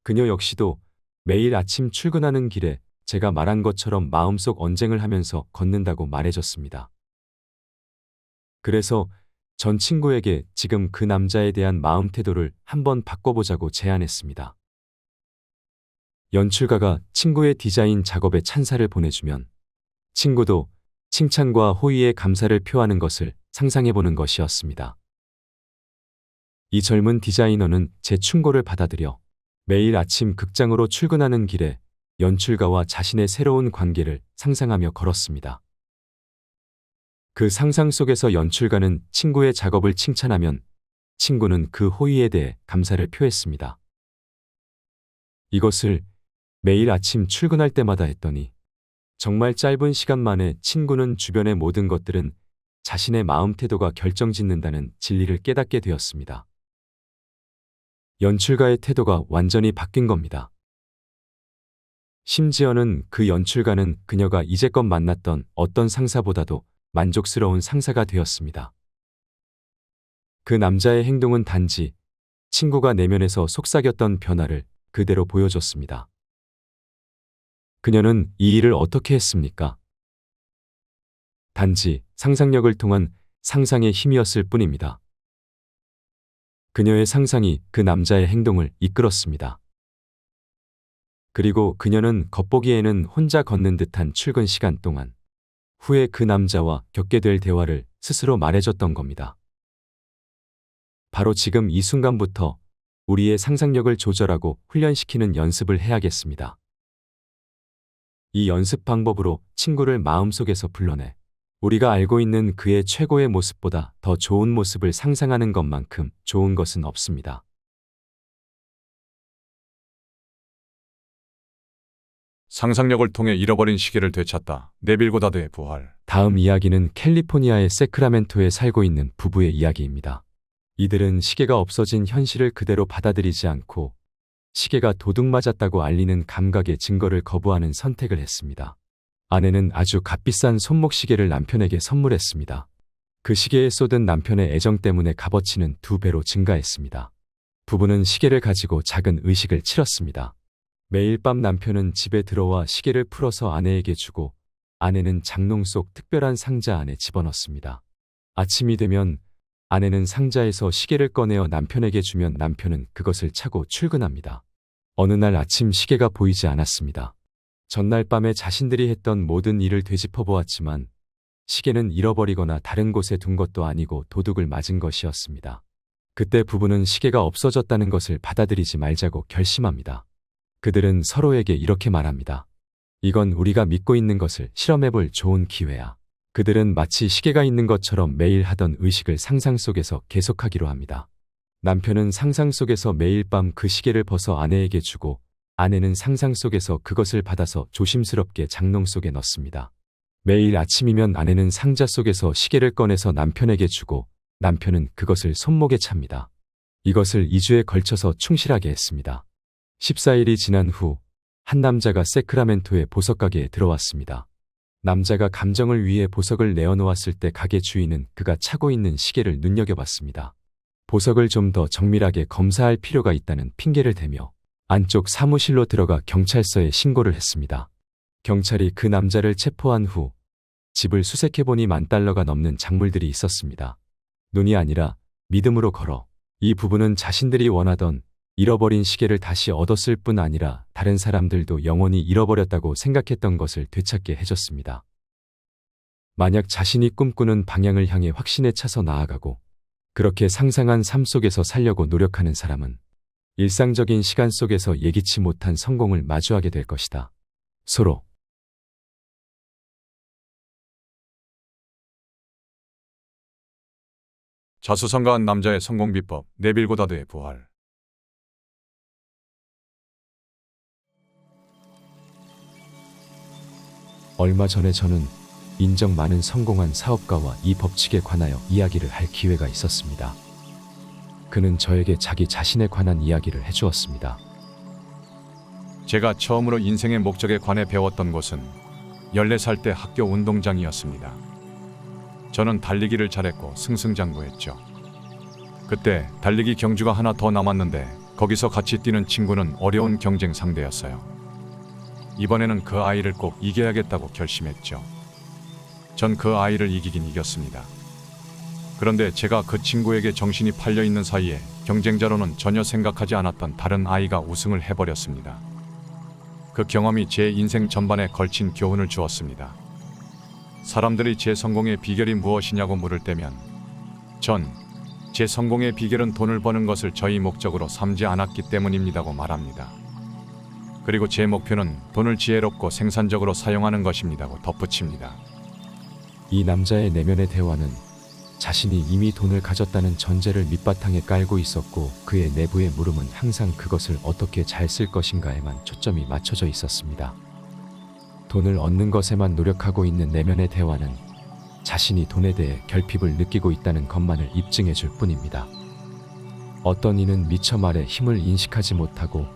그녀 역시도 매일 아침 출근하는 길에 제가 말한 것처럼 마음속 언쟁을 하면서 걷는다고 말해줬습니다. 그래서 전 친구에게 지금 그 남자에 대한 마음 태도를 한번 바꿔보자고 제안했습니다. 연출가가 친구의 디자인 작업에 찬사를 보내주면 친구도 칭찬과 호의의 감사를 표하는 것을 상상해보는 것이었습니다. 이 젊은 디자이너는 제 충고를 받아들여 매일 아침 극장으로 출근하는 길에 연출가와 자신의 새로운 관계를 상상하며 걸었습니다. 그 상상 속에서 연출가는 친구의 작업을 칭찬하면 친구는 그 호의에 대해 감사를 표했습니다. 이것을 매일 아침 출근할 때마다 했더니 정말 짧은 시간 만에 친구는 주변의 모든 것들은 자신의 마음 태도가 결정짓는다는 진리를 깨닫게 되었습니다. 연출가의 태도가 완전히 바뀐 겁니다. 심지어는 그 연출가는 그녀가 이제껏 만났던 어떤 상사보다도 만족스러운 상사가 되었습니다. 그 남자의 행동은 단지 친구가 내면에서 속삭였던 변화를 그대로 보여줬습니다. 그녀는 이 일을 어떻게 했습니까? 단지 상상력을 통한 상상의 힘이었을 뿐입니다. 그녀의 상상이 그 남자의 행동을 이끌었습니다. 그리고 그녀는 겉보기에는 혼자 걷는 듯한 출근 시간 동안 후에 그 남자와 겪게 될 대화를 스스로 말해줬던 겁니다. 바로 지금 이 순간부터 우리의 상상력을 조절하고 훈련시키는 연습을 해야겠습니다. 이 연습 방법으로 친구를 마음속에서 불러내 우리가 알고 있는 그의 최고의 모습보다 더 좋은 모습을 상상하는 것만큼 좋은 것은 없습니다. 상상력을 통해 잃어버린 시계를 되찾다. 네빌 고다드의 부활. 다음 이야기는 캘리포니아의 세크라멘토에 살고 있는 부부의 이야기입니다. 이들은 시계가 없어진 현실을 그대로 받아들이지 않고 시계가 도둑 맞았다고 알리는 감각의 증거를 거부하는 선택을 했습니다. 아내는 아주 값비싼 손목시계를 남편에게 선물했습니다. 그 시계에 쏟은 남편의 애정 때문에 값어치는 2배로 증가했습니다. 부부는 시계를 가지고 작은 의식을 치렀습니다. 매일 밤 남편은 집에 들어와 시계를 풀어서 아내에게 주고 아내는 장롱 속 특별한 상자 안에 집어넣습니다. 아침이 되면 아내는 상자에서 시계를 꺼내어 남편에게 주면 남편은 그것을 차고 출근합니다. 어느 날 아침 시계가 보이지 않았습니다. 전날 밤에 자신들이 했던 모든 일을 되짚어 보았지만 시계는 잃어버리거나 다른 곳에 둔 것도 아니고 도둑을 맞은 것이었습니다. 그때 부부는 시계가 없어졌다는 것을 받아들이지 말자고 결심합니다. 그들은 서로에게 이렇게 말합니다. 이건 우리가 믿고 있는 것을 실험해볼 좋은 기회야. 그들은 마치 시계가 있는 것처럼 매일 하던 의식을 상상 속에서 계속하기로 합니다. 남편은 상상 속에서 매일 밤 그 시계를 벗어 아내에게 주고 아내는 상상 속에서 그것을 받아서 조심스럽게 장롱 속에 넣습니다. 매일 아침이면 아내는 상자 속에서 시계를 꺼내서 남편에게 주고 남편은 그것을 손목에 찹니다. 이것을 2주에 걸쳐서 충실하게 했습니다. 14일이 지난 후 한 남자가 세크라멘토의 보석가게에 들어왔습니다. 남자가 감정을 위해 보석을 내어놓았을 때 가게 주인은 그가 차고 있는 시계를 눈여겨봤습니다. 보석을 좀 더 정밀하게 검사할 필요가 있다는 핑계를 대며 안쪽 사무실로 들어가 경찰서에 신고를 했습니다. 경찰이 그 남자를 체포한 후 집을 수색해보니 $10,000가 넘는 작물들이 있었습니다. 눈이 아니라 믿음으로 걸어 이 부부는 자신들이 원하던 잃어버린 시계를 다시 얻었을 뿐 아니라 다른 사람들도 영원히 잃어버렸다고 생각했던 것을 되찾게 해줬습니다. 만약 자신이 꿈꾸는 방향을 향해 확신에 차서 나아가고 그렇게 상상한 삶 속에서 살려고 노력하는 사람은 일상적인 시간 속에서 예기치 못한 성공을 마주하게 될 것이다. 서로 자수성가한 남자의 성공 비법, 네빌 고다드의 부활. 얼마 전에 저는 인정 많은 성공한 사업가와 이 법칙에 관하여 이야기를 할 기회가 있었습니다. 그는 저에게 자기 자신에 관한 이야기를 해주었습니다. 제가 처음으로 인생의 목적에 관해 배웠던 곳은 14살 때 학교 운동장이었습니다. 저는 달리기를 잘했고 승승장구했죠. 그때 달리기 경주가 하나 더 남았는데 거기서 같이 뛰는 친구는 어려운 경쟁 상대였어요. 이번에는 그 아이를 꼭 이겨야겠다고 결심했죠. 전 그 아이를 이기긴 이겼습니다. 그런데 제가 그 친구에게 정신이 팔려 있는 사이에 경쟁자로는 전혀 생각하지 않았던 다른 아이가 우승을 해버렸습니다. 그 경험이 제 인생 전반에 걸친 교훈을 주었습니다. 사람들이 제 성공의 비결이 무엇이냐고 물을 때면 전 제 성공의 비결은 돈을 버는 것을 저희 목적으로 삼지 않았기 때문입니다고 말합니다. 그리고 제 목표는 돈을 지혜롭고 생산적으로 사용하는 것입니다고 덧붙입니다. 이 남자의 내면의 대화는 자신이 이미 돈을 가졌다는 전제를 밑바탕에 깔고 있었고 그의 내부의 물음은 항상 그것을 어떻게 잘 쓸 것인가에만 초점이 맞춰져 있었습니다. 돈을 얻는 것에만 노력하고 있는 내면의 대화는 자신이 돈에 대해 결핍을 느끼고 있다는 것만을 입증해 줄 뿐입니다. 어떤 이는 미처 말에 힘을 인식하지 못하고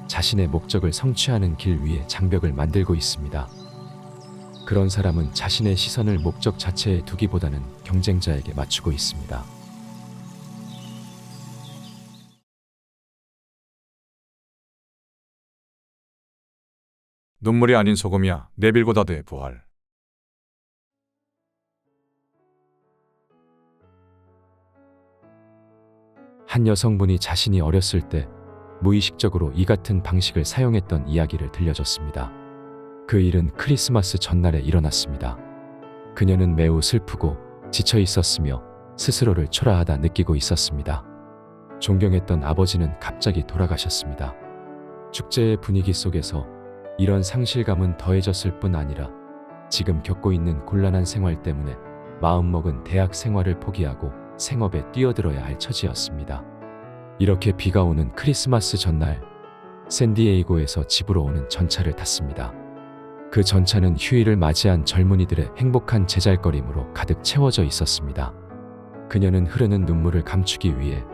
자신의 목적을 성취하는 길 위에 장벽을 만들고 있습니다. 그런 사람은 자신의 시선을 목적 자체에 두기보다는 경쟁자에게 맞추고 있습니다. 눈물이 아닌 소금이야, 네빌 고다드의 부활. 한 여성분이 자신이 어렸을 때 무의식적으로 이 같은 방식을 사용했던 이야기를 들려줬습니다. 그 일은 크리스마스 전날에 일어났습니다. 그녀는 매우 슬프고 지쳐 있었으며 스스로를 초라하다 느끼고 있었습니다. 존경했던 아버지는 갑자기 돌아가셨습니다. 축제의 분위기 속에서 이런 상실감은 더해졌을 뿐 아니라 지금 겪고 있는 곤란한 생활 때문에 마음먹은 대학 생활을 포기하고 생업에 뛰어들어야 할 처지였습니다. 이렇게 비가 오는 크리스마스 전날, 샌디에이고에서 집으로 오는 전차를 탔습니다. 그 전차는 휴일을 맞이한 젊은이들의 행복한 제잘거림으로 가득 채워져 있었습니다. 그녀는 흐르는 눈물을 감추기 위해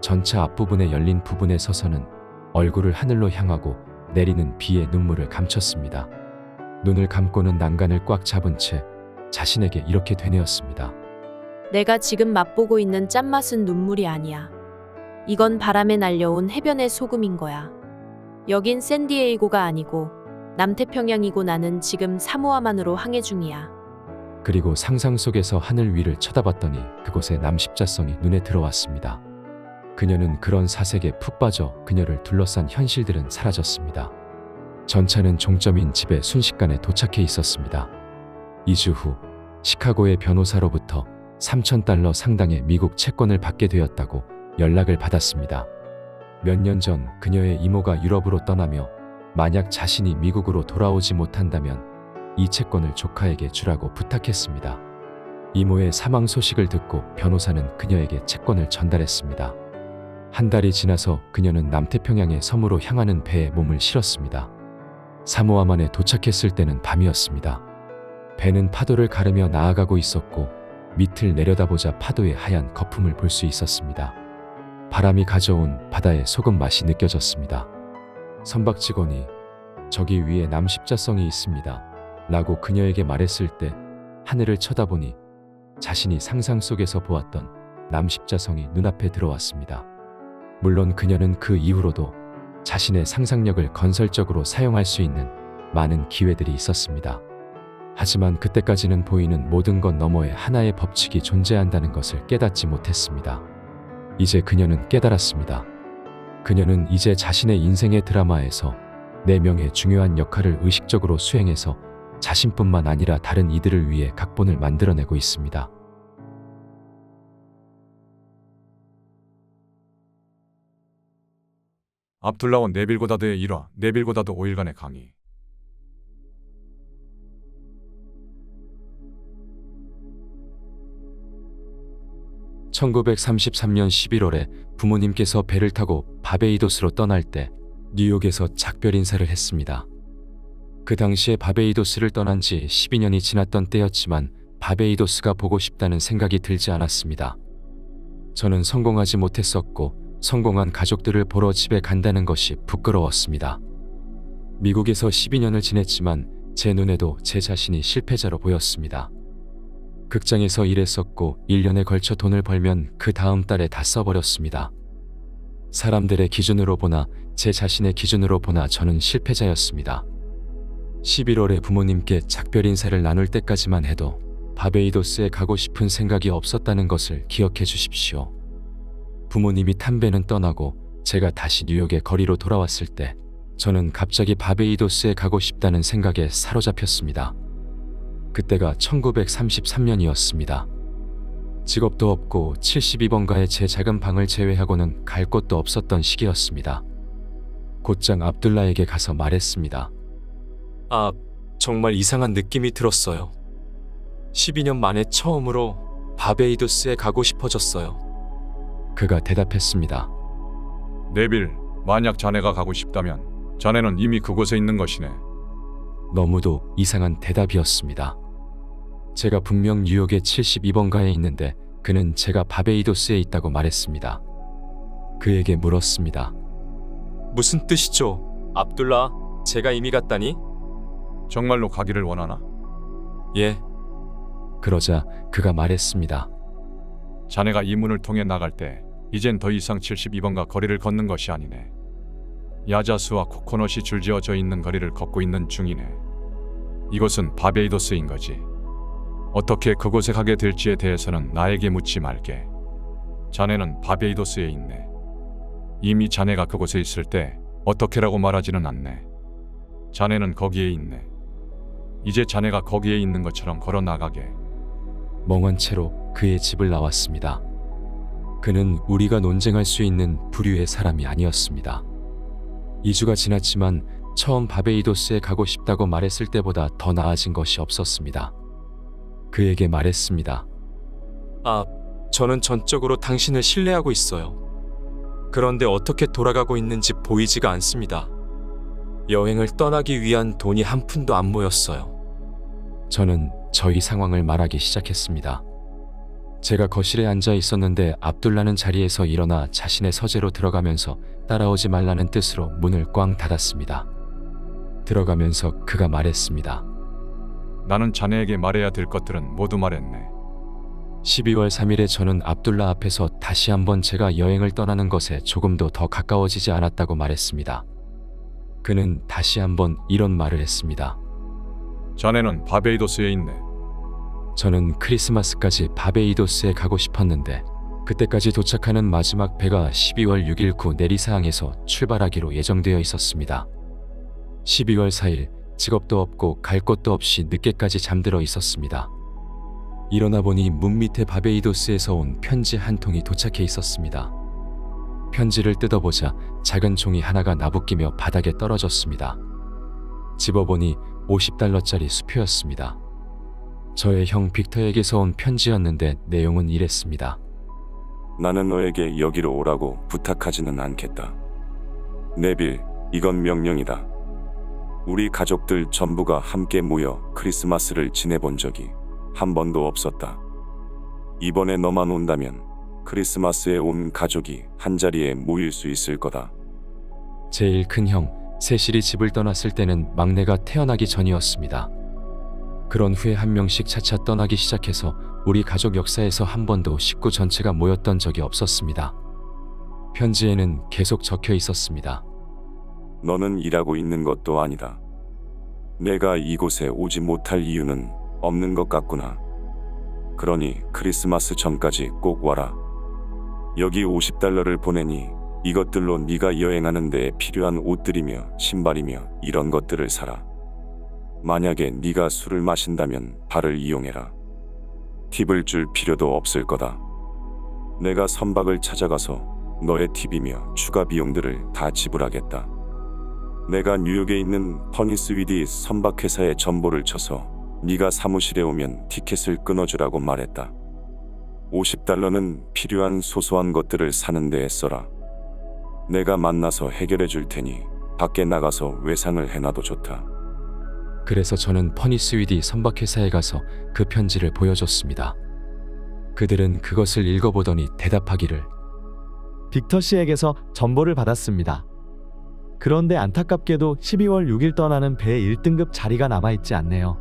전차 앞부분에 열린 부분에 서서는 얼굴을 하늘로 향하고 내리는 비의 눈물을 감췄습니다. 눈을 감고는 난간을 꽉 잡은 채 자신에게 이렇게 되뇌었습니다. 내가 지금 맛보고 있는 짠맛은 눈물이 아니야. 이건 바람에 날려온 해변의 소금인 거야. 여긴 샌디에이고가 아니고 남태평양이고 나는 지금 사모아만으로 항해 중이야. 그리고 상상 속에서 하늘 위를 쳐다봤더니 그곳에 남십자성이 눈에 들어왔습니다. 그녀는 그런 사색에 푹 빠져 그녀를 둘러싼 현실들은 사라졌습니다. 전차는 종점인 집에 순식간에 도착해 있었습니다. 2주 후 시카고의 변호사로부터 3,000달러 상당의 미국 채권을 받게 되었다고 연락을 받았습니다. 몇 년 전 그녀의 이모가 유럽으로 떠나며 만약 자신이 미국으로 돌아오지 못한다면 이 채권을 조카에게 주라고 부탁했습니다. 이모의 사망 소식을 듣고 변호사는 그녀에게 채권을 전달했습니다. 한 달이 지나서 그녀는 남태평양의 섬으로 향하는 배에 몸을 실었습니다. 사모아만에 도착했을 때는 밤이었습니다. 배는 파도를 가르며 나아가고 있었고 밑을 내려다보자 파도의 하얀 거품을 볼 수 있었습니다. 바람이 가져온 바다의 소금 맛이 느껴졌습니다. 선박 직원이 저기 위에 남십자성이 있습니다 라고 그녀에게 말했을 때 하늘을 쳐다보니 자신이 상상 속에서 보았던 남십자성이 눈앞에 들어왔습니다. 물론 그녀는 그 이후로도 자신의 상상력을 건설적으로 사용할 수 있는 많은 기회들이 있었습니다. 하지만 그때까지는 보이는 모든 것 너머에 하나의 법칙이 존재한다는 것을 깨닫지 못했습니다. 이제 그녀는 깨달았습니다. 그녀는 이제 자신의 인생의 드라마에서 4명의 중요한 역할을 의식적으로 수행해서 자신뿐만 아니라 다른 이들을 위해 각본을 만들어내고 있습니다. 압둘라와 네빌 고다드의 일화, 네빌 고다드 5일간의 강의. (1933년 11월에) 부모님께서 배를 타고 바베이도스로 떠날 때 뉴욕에서 작별 인사를 했습니다. 그 당시에 바베이도스를 떠난 지 12년이 지났던 때였지만 바베이도스가 보고 싶다는 생각이 들지 않았습니다. 저는 성공하지 못했었고 성공한 가족들을 보러 집에 간다는 것이 부끄러웠습니다. 미국에서 12년을 지냈지만 제 눈에도 제 자신이 실패자로 보였습니다. 극장에서 일했었고 1년에 걸쳐 돈을 벌면 그 다음 달에 다 써버렸습니다. 사람들의 기준으로 보나 제 자신의 기준으로 보나 저는 실패자였습니다. 11월에 부모님께 작별 인사를 나눌 때까지만 해도 바베이도스에 가고 싶은 생각이 없었다는 것을 기억해 주십시오. 부모님이 탄 배는 떠나고 제가 다시 뉴욕의 거리로 돌아왔을 때 저는 갑자기 바베이도스에 가고 싶다는 생각에 사로잡혔습니다. 그때가 1933년이었습니다. 직업도 없고 72번가의 제 작은 방을 제외하고는 갈 곳도 없었던 시기였습니다. 곧장 압둘라에게 가서 말했습니다. 정말 이상한 느낌이 들었어요. 12년 만에 처음으로 바베이도스에 가고 싶어졌어요. 그가 대답했습니다. 네빌, 만약 자네가 가고 싶다면 자네는 이미 그곳에 있는 것이네. 너무도 이상한 대답이었습니다. 제가 분명 뉴욕의 72번가에 있는데 그는 제가 바베이도스에 있다고 말했습니다. 그에게 물었습니다. 무슨 뜻이죠? 압둘라, 제가 이미 갔다니? 정말로 가기를 원하나? 예. 그러자 그가 말했습니다. 자네가 이 문을 통해 나갈 때 이젠 더 이상 72번가 거리를 걷는 것이 아니네. 야자수와 코코넛이 줄지어져 있는 거리를 걷고 있는 중이네. 이곳은 바베이도스인 거지. 어떻게 그곳에 가게 될지에 대해서는 나에게 묻지 말게. 자네는 바베이도스에 있네. 이미 자네가 그곳에 있을 때 어떻게라고 말하지는 않네. 자네는 거기에 있네. 이제 자네가 거기에 있는 것처럼 걸어 나가게. 멍한 채로 그의 집을 나왔습니다. 그는 우리가 논쟁할 수 있는 부류의 사람이 아니었습니다. 2주가 지났지만 처음 바베이도스에 가고 싶다고 말했을 때보다 더 나아진 것이 없었습니다. 그에게 말했습니다. 저는 전적으로 당신을 신뢰하고 있어요. 그런데 어떻게 돌아가고 있는지 보이지가 않습니다. 여행을 떠나기 위한 돈이 한 푼도 안 모였어요. 저는 저희 상황을 말하기 시작했습니다. 제가 거실에 앉아 있었는데 압둘라는 자리에서 일어나 자신의 서재로 들어가면서 따라오지 말라는 뜻으로 문을 꽝 닫았습니다. 들어가면서 그가 말했습니다. 나는 자네에게 말해야 될 것들은 모두 말했네. 12월 3일에 저는 압둘라 앞에서 다시 한번 제가 여행을 떠나는 것에 조금도 더 가까워지지 않았다고 말했습니다. 그는 다시 한번 이런 말을 했습니다. 자네는 바베이도스에 있네. 저는 크리스마스까지 바베이도스에 가고 싶었는데 그때까지 도착하는 마지막 배가 12월 6일 구 내리사항에서 출발하기로 예정되어 있었습니다. 12월 4일 직업도 없고 갈 곳도 없이 늦게까지 잠들어 있었습니다. 일어나 보니 문 밑에 바베이도스에서 온 편지 한 통이 도착해 있었습니다. 편지를 뜯어보자 작은 종이 하나가 나부끼며 바닥에 떨어졌습니다. 집어보니 $50짜리 수표였습니다. 저의 형 빅터에게서 온 편지였는데 내용은 이랬습니다. 나는 너에게 여기로 오라고 부탁하지는 않겠다. 네빌, 이건 명령이다. 우리 가족들 전부가 함께 모여 크리스마스를 지내본 적이 한 번도 없었다. 이번에 너만 온다면 크리스마스에 온 가족이 한자리에 모일 수 있을 거다. 제일 큰 형 세실이 집을 떠났을 때는 막내가 태어나기 전이었습니다. 그런 후에 한 명씩 차차 떠나기 시작해서 우리 가족 역사에서 한 번도 식구 전체가 모였던 적이 없었습니다. 편지에는 계속 적혀 있었습니다. 너는 일하고 있는 것도 아니다. 내가 이곳에 오지 못할 이유는 없는 것 같구나. 그러니 크리스마스 전까지 꼭 와라. 여기 $50를 보내니 이것들로 네가 여행하는 데에 필요한 옷들이며 신발이며 이런 것들을 사라. 만약에 네가 술을 마신다면 바를 이용해라. 팁을 줄 필요도 없을 거다. 내가 선박을 찾아가서 너의 팁이며 추가 비용들을 다 지불하겠다. 내가 뉴욕에 있는 퍼니스위디 선박회사에 전보를 쳐서 네가 사무실에 오면 티켓을 끊어주라고 말했다. $50는 필요한 소소한 것들을 사는 데에 써라. 내가 만나서 해결해 줄 테니 밖에 나가서 외상을 해놔도 좋다. 그래서 저는 퍼니스위디 선박회사에 가서 그 편지를 보여줬습니다. 그들은 그것을 읽어보더니 대답하기를 빅터 씨에게서 전보를 받았습니다. 그런데 안타깝게도 12월 6일 떠나는 배에 1등급 자리가 남아있지 않네요.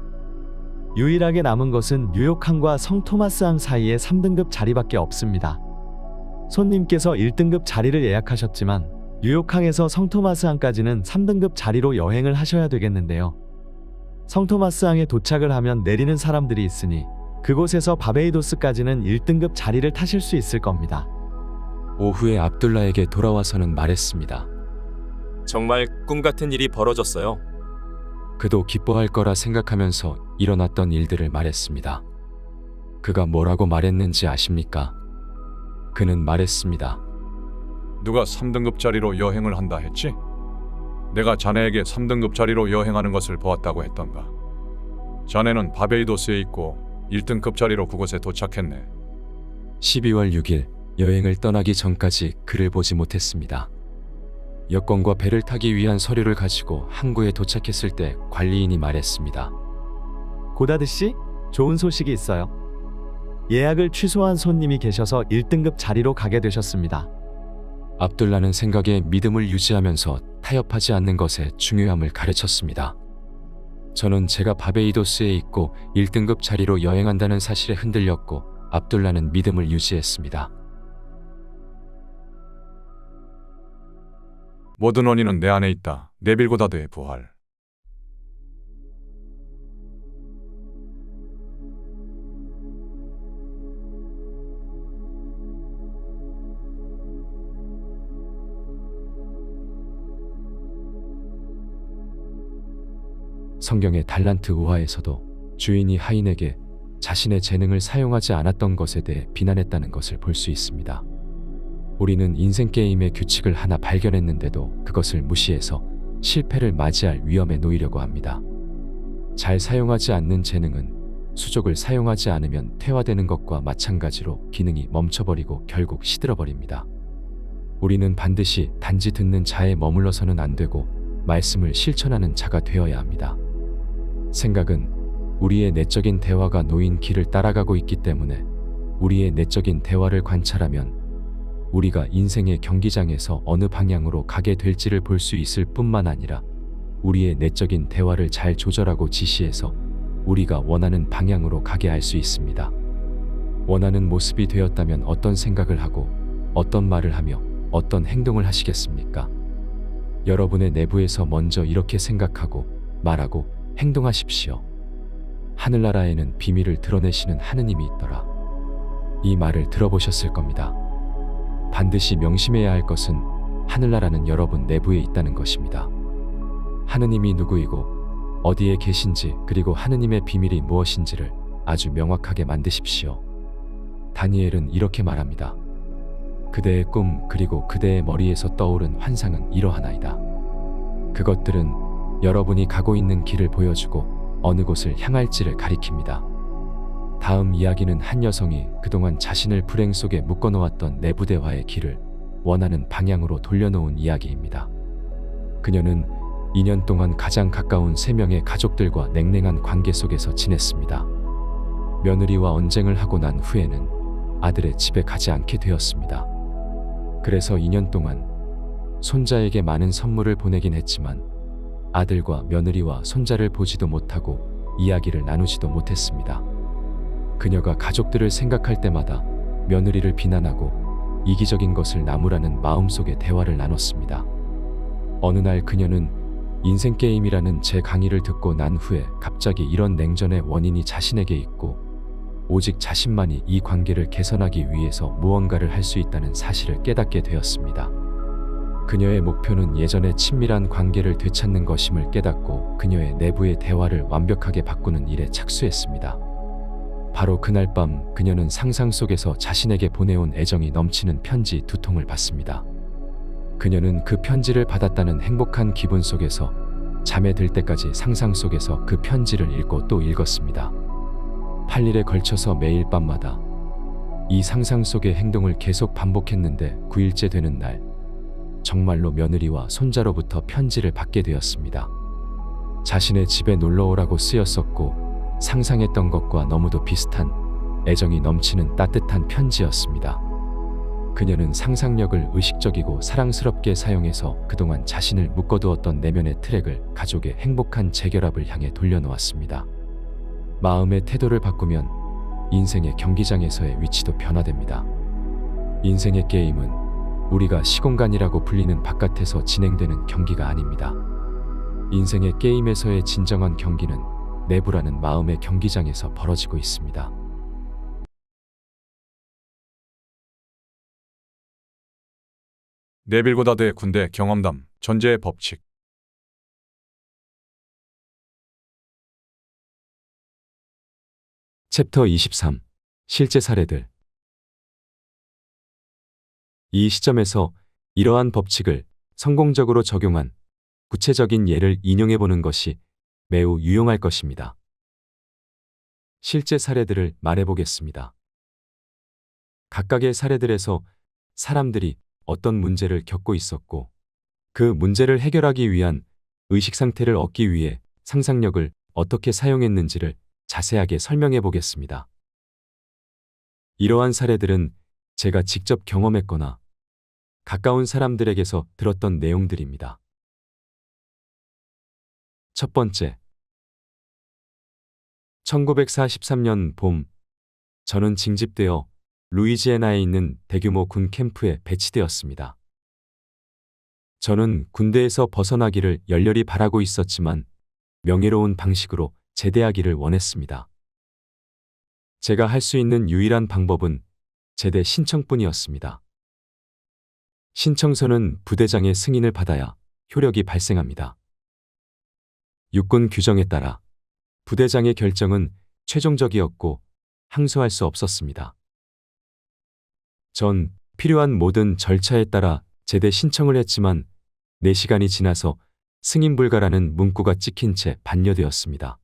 유일하게 남은 것은 뉴욕항과 성토마스항 사이에 3등급 자리밖에 없습니다. 손님께서 1등급 자리를 예약하셨지만 뉴욕항에서 성토마스항까지는 3등급 자리로 여행을 하셔야 되겠는데요. 성토마스항에 도착을 하면 내리는 사람들이 있으니 그곳에서 바베이도스까지는 1등급 자리를 타실 수 있을 겁니다. 오후에 압둘라에게 돌아와서는 말했습니다. 정말 꿈같은 일이 벌어졌어요. 그도 기뻐할 거라 생각하면서 일어났던 일들을 말했습니다. 그가 뭐라고 말했는지 아십니까? 그는 말했습니다. 누가 3등급 자리로 여행을 한다 했지? 내가 자네에게 3등급 자리로 여행하는 것을 보았다고 했던가. 자네는 바베이도스에 있고 1등급 자리로 그곳에 도착했네. 12월 6일 여행을 떠나기 전까지 그를 보지 못했습니다. 여권과 배를 타기 위한 서류를 가지고 항구에 도착했을 때 관리인이 말했습니다. 고다드 씨, 좋은 소식이 있어요. 예약을 취소한 손님이 계셔서 1등급 자리로 가게 되셨습니다. 압둘라는 생각에 믿음을 유지하면서 타협하지 않는 것의 중요함을 가르쳤습니다. 저는 제가 바베이도스에 있고 1등급 자리로 여행한다는 사실에 흔들렸고 압둘라는 믿음을 유지했습니다. 모든 원인은 내 안에 있다. 네빌 고다드의 부활. 성경의 달란트 우화에서도 주인이 하인에게 자신의 재능을 사용하지 않았던 것에 대해 비난했다는 것을 볼 수 있습니다. 우리는 인생 게임의 규칙을 하나 발견했는데도 그것을 무시해서 실패를 맞이할 위험에 놓이려고 합니다. 잘 사용하지 않는 재능은 수족을 사용하지 않으면 퇴화되는 것과 마찬가지로 기능이 멈춰버리고 결국 시들어버립니다. 우리는 반드시 단지 듣는 자에 머물러서는 안 되고 말씀을 실천하는 자가 되어야 합니다. 생각은 우리의 내적인 대화가 놓인 길을 따라가고 있기 때문에 우리의 내적인 대화를 관찰하면 우리가 인생의 경기장에서 어느 방향으로 가게 될지를 볼 수 있을 뿐만 아니라 우리의 내적인 대화를 잘 조절하고 지시해서 우리가 원하는 방향으로 가게 할 수 있습니다. 원하는 모습이 되었다면 어떤 생각을 하고 어떤 말을 하며 어떤 행동을 하시겠습니까? 여러분의 내부에서 먼저 이렇게 생각하고 말하고 행동하십시오. 하늘나라에는 비밀을 드러내시는 하느님이 있더라. 이 말을 들어보셨을 겁니다. 반드시 명심해야 할 것은 하늘나라는 여러분 내부에 있다는 것입니다. 하느님이 누구이고 어디에 계신지 그리고 하느님의 비밀이 무엇인지를 아주 명확하게 만드십시오. 다니엘은 이렇게 말합니다. 그대의 꿈 그리고 그대의 머리에서 떠오른 환상은 이러하나이다. 그것들은 여러분이 가고 있는 길을 보여주고 어느 곳을 향할지를 가리킵니다. 다음 이야기는 한 여성이 그동안 자신을 불행 속에 묶어놓았던 내부대화의 길을 원하는 방향으로 돌려놓은 이야기입니다. 그녀는 2년 동안 가장 가까운 3명의 가족들과 냉랭한 관계 속에서 지냈습니다. 며느리와 언쟁을 하고 난 후에는 아들의 집에 가지 않게 되었습니다. 그래서 2년 동안 손자에게 많은 선물을 보내긴 했지만 아들과 며느리와 손자를 보지도 못하고 이야기를 나누지도 못했습니다. 그녀가 가족들을 생각할 때마다 며느리를 비난하고 이기적인 것을 나무라는 마음속에 대화를 나눴습니다. 어느 날 그녀는 인생 게임이라는 제 강의를 듣고 난 후에 갑자기 이런 냉전의 원인이 자신에게 있고 오직 자신만이 이 관계를 개선하기 위해서 무언가를 할 수 있다는 사실을 깨닫게 되었습니다. 그녀의 목표는 예전의 친밀한 관계를 되찾는 것임을 깨닫고 그녀의 내부의 대화를 완벽하게 바꾸는 일에 착수했습니다. 바로 그날 밤 그녀는 상상 속에서 자신에게 보내온 애정이 넘치는 편지 2통을 받습니다. 그녀는 그 편지를 받았다는 행복한 기분 속에서 잠에 들 때까지 상상 속에서 그 편지를 읽고 또 읽었습니다. 8일에 걸쳐서 매일 밤마다 이 상상 속의 행동을 계속 반복했는데 9일째 되는 날 정말로 며느리와 손자로부터 편지를 받게 되었습니다. 자신의 집에 놀러오라고 쓰였었고 상상했던 것과 너무도 비슷한 애정이 넘치는 따뜻한 편지였습니다. 그녀는 상상력을 의식적이고 사랑스럽게 사용해서 그동안 자신을 묶어두었던 내면의 트랙을 가족의 행복한 재결합을 향해 돌려놓았습니다. 마음의 태도를 바꾸면 인생의 경기장에서의 위치도 변화됩니다. 인생의 게임은 우리가 시공간이라고 불리는 바깥에서 진행되는 경기가 아닙니다. 인생의 게임에서의 진정한 경기는 내부라는 마음의 경기장에서 벌어지고 있습니다. 네빌 고다드의 군대 경험담, 전제의 법칙. 챕터 23. 실제 사례들. 이 시점에서 이러한 법칙을 성공적으로 적용한 구체적인 예를 인용해 보는 것이 매우 유용할 것입니다. 실제 사례들을 말해 보겠습니다. 각각의 사례들에서 사람들이 어떤 문제를 겪고 있었고 그 문제를 해결하기 위한 의식 상태를 얻기 위해 상상력을 어떻게 사용했는지를 자세하게 설명해 보겠습니다. 이러한 사례들은 제가 직접 경험했거나 가까운 사람들에게서 들었던 내용들입니다. 첫 번째, 1943년 봄, 저는 징집되어 루이지애나에 있는 대규모 군 캠프에 배치되었습니다. 저는 군대에서 벗어나기를 열렬히 바라고 있었지만 명예로운 방식으로 제대하기를 원했습니다. 제가 할 수 있는 유일한 방법은 제대 신청뿐이었습니다. 신청서는 부대장의 승인을 받아야 효력이 발생합니다. 육군 규정에 따라 부대장의 결정은 최종적이었고 항소할 수 없었습니다. 전 필요한 모든 절차에 따라 제대 신청을 했지만 4시간이 지나서 승인 불가라는 문구가 찍힌 채 반려되었습니다.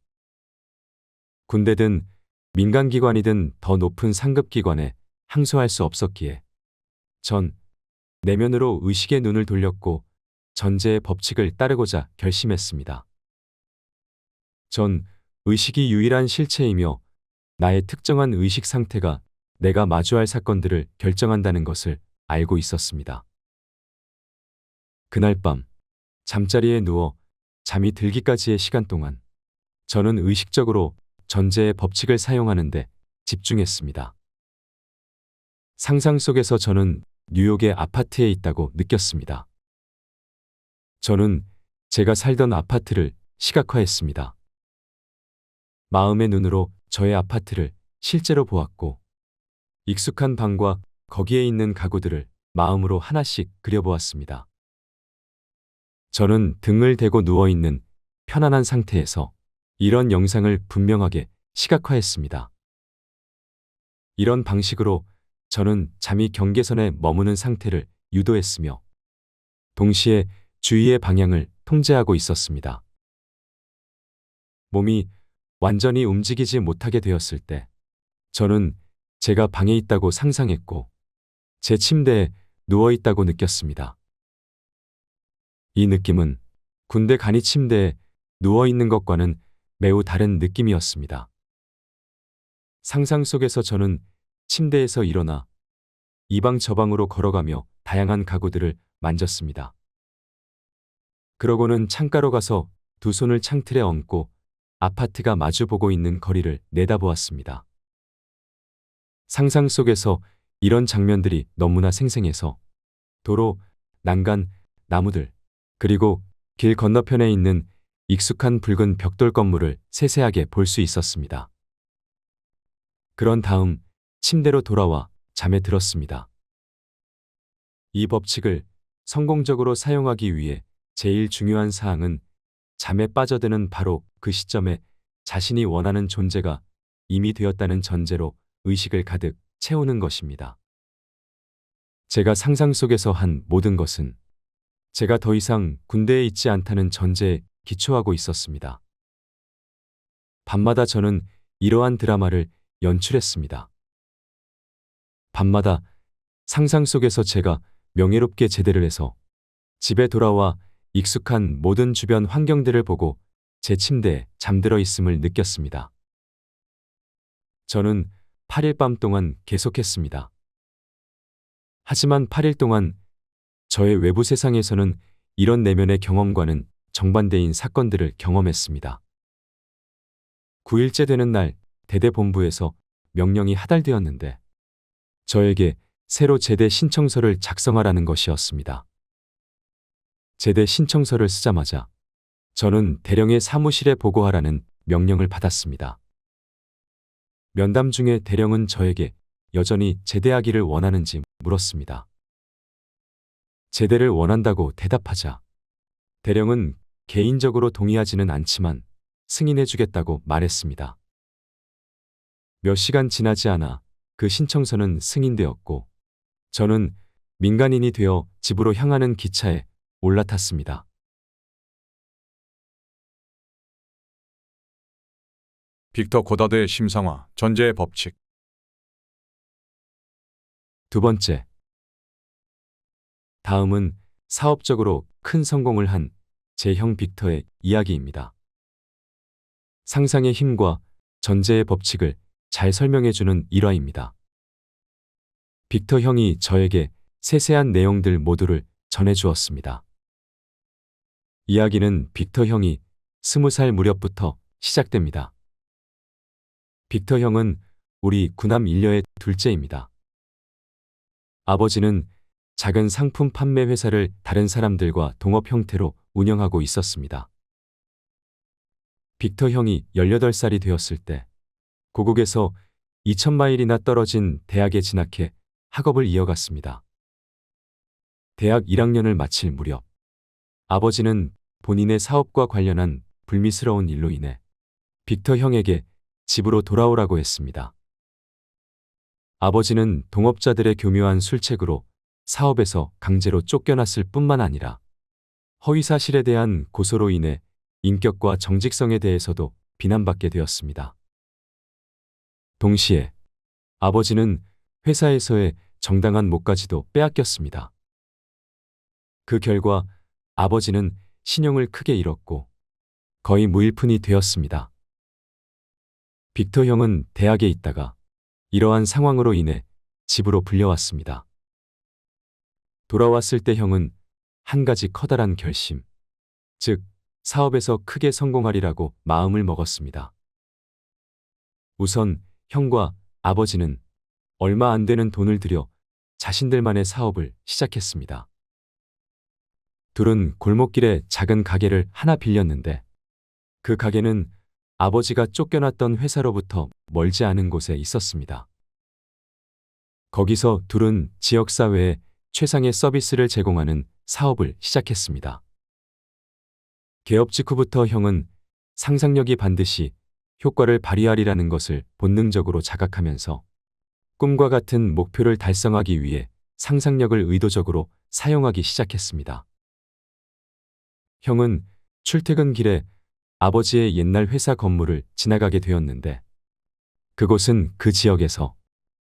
군대든 민간기관이든 더 높은 상급기관에 항소할 수 없었기에 전 내면으로 의식의 눈을 돌렸고 전제의 법칙을 따르고자 결심했습니다. 전 의식이 유일한 실체이며 나의 특정한 의식 상태가 내가 마주할 사건들을 결정한다는 것을 알고 있었습니다. 그날 밤 잠자리에 누워 잠이 들기까지의 시간 동안 저는 의식적으로 전제의 법칙을 사용하는데 집중했습니다. 상상 속에서 저는 뉴욕의 아파트에 있다고 느꼈습니다. 저는 제가 살던 아파트를 시각화했습니다. 마음의 눈으로 저의 아파트를 실제로 보았고, 익숙한 방과 거기에 있는 가구들을 마음으로 하나씩 그려보았습니다. 저는 등을 대고 누워있는 편안한 상태에서 이런 영상을 분명하게 시각화했습니다. 이런 방식으로 저는 잠이 경계선에 머무는 상태를 유도했으며 동시에 주위의 방향을 통제하고 있었습니다. 몸이 완전히 움직이지 못하게 되었을 때 저는 제가 방에 있다고 상상했고 제 침대에 누워 있다고 느꼈습니다. 이 느낌은 군대 간이 침대에 누워 있는 것과는 매우 다른 느낌이었습니다. 상상 속에서 저는 침대에서 일어나 이 방 저 방으로 걸어가며 다양한 가구들을 만졌습니다. 그러고는 창가로 가서 두 손을 창틀에 얹고 아파트가 마주보고 있는 거리를 내다보았습니다. 상상 속에서 이런 장면들이 너무나 생생해서 도로, 난간, 나무들, 그리고 길 건너편에 있는 익숙한 붉은 벽돌 건물을 세세하게 볼 수 있었습니다. 그런 다음 침대로 돌아와 잠에 들었습니다. 이 법칙을 성공적으로 사용하기 위해 제일 중요한 사항은 잠에 빠져드는 바로 그 시점에 자신이 원하는 존재가 이미 되었다는 전제로 의식을 가득 채우는 것입니다. 제가 상상 속에서 한 모든 것은 제가 더 이상 군대에 있지 않다는 전제에 기초하고 있었습니다. 밤마다 저는 이러한 드라마를 연출했습니다. 밤마다 상상 속에서 제가 명예롭게 제대를 해서 집에 돌아와 익숙한 모든 주변 환경들을 보고 제 침대에 잠들어 있음을 느꼈습니다. 저는 8일 밤 동안 계속했습니다. 하지만 8일 동안 저의 외부 세상에서는 이런 내면의 경험과는 정반대인 사건들을 경험했습니다. 9일째 되는 날 대대본부에서 명령이 하달되었는데 저에게 새로 제대 신청서를 작성하라는 것이었습니다. 제대 신청서를 쓰자마자 저는 대령의 사무실에 보고하라는 명령을 받았습니다. 면담 중에 대령은 저에게 여전히 제대하기를 원하는지 물었습니다. 제대를 원한다고 대답하자 대령은 개인적으로 동의하지는 않지만 승인해주겠다고 말했습니다. 몇 시간 지나지 않아 그 신청서는 승인되었고 저는 민간인이 되어 집으로 향하는 기차에 올라탔습니다. 빅터 고다드의 심상화, 전제의 법칙. 두 번째. 다음은 사업적으로 큰 성공을 한 제 형 빅터의 이야기입니다. 상상의 힘과 전제의 법칙을 잘 설명해주는 일화입니다. 빅터 형이 저에게 세세한 내용들 모두를 전해주었습니다. 이야기는 빅터 형이 20살 무렵부터 시작됩니다. 빅터 형은 우리 구남 일녀의 둘째입니다. 아버지는 작은 상품 판매 회사를 다른 사람들과 동업 형태로 운영하고 있었습니다. 빅터 형이 18살이 되었을 때 고국에서 2000마일이나 떨어진 대학에 진학해 학업을 이어갔습니다. 대학 1학년을 마칠 무렵 아버지는 본인의 사업과 관련한 불미스러운 일로 인해 빅터 형에게 집으로 돌아오라고 했습니다. 아버지는 동업자들의 교묘한 술책으로 사업에서 강제로 쫓겨났을 뿐만 아니라 허위사실에 대한 고소로 인해 인격과 정직성에 대해서도 비난받게 되었습니다. 동시에 아버지는 회사에서의 정당한 몫까지도 빼앗겼습니다. 그 결과 아버지는 신용을 크게 잃었고 거의 무일푼이 되었습니다. 빅터 형은 대학에 있다가 이러한 상황으로 인해 집으로 불려왔습니다. 돌아왔을 때 형은 한 가지 커다란 결심, 즉 사업에서 크게 성공하리라고 마음을 먹었습니다. 우선 형과 아버지는 얼마 안 되는 돈을 들여 자신들만의 사업을 시작했습니다. 둘은 골목길에 작은 가게를 하나 빌렸는데 그 가게는 아버지가 쫓겨났던 회사로부터 멀지 않은 곳에 있었습니다. 거기서 둘은 지역사회에 최상의 서비스를 제공하는 사업을 시작했습니다. 개업 직후부터 형은 상상력이 반드시 효과를 발휘하리라는 것을 본능적으로 자각하면서 꿈과 같은 목표를 달성하기 위해 상상력을 의도적으로 사용하기 시작했습니다. 형은 출퇴근길에 아버지의 옛날 회사 건물을 지나가게 되었는데 그곳은 그 지역에서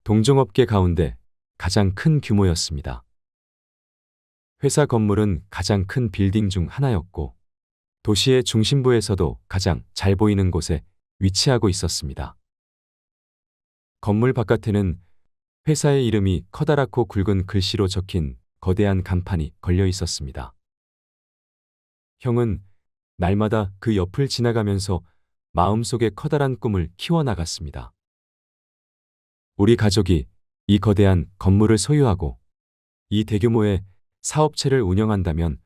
동종업계 가운데 가장 큰 규모였습니다. 회사 건물은 가장 큰 빌딩 중 하나였고 도시의 중심부에서도 가장 잘 보이는 곳에 위치하고 있었습니다. 건물 바깥에는 회사의 이름이 커다랗고 굵은 글씨로 적힌 거대한 간판이 걸려 있었습니다. 형은 날마다 그 옆을 지나가면서 마음속에 커다란 꿈을 키워나갔습니다. 우리 가족이 이 거대한 건물을 소유하고 이 대규모의 사업체를 운영한다면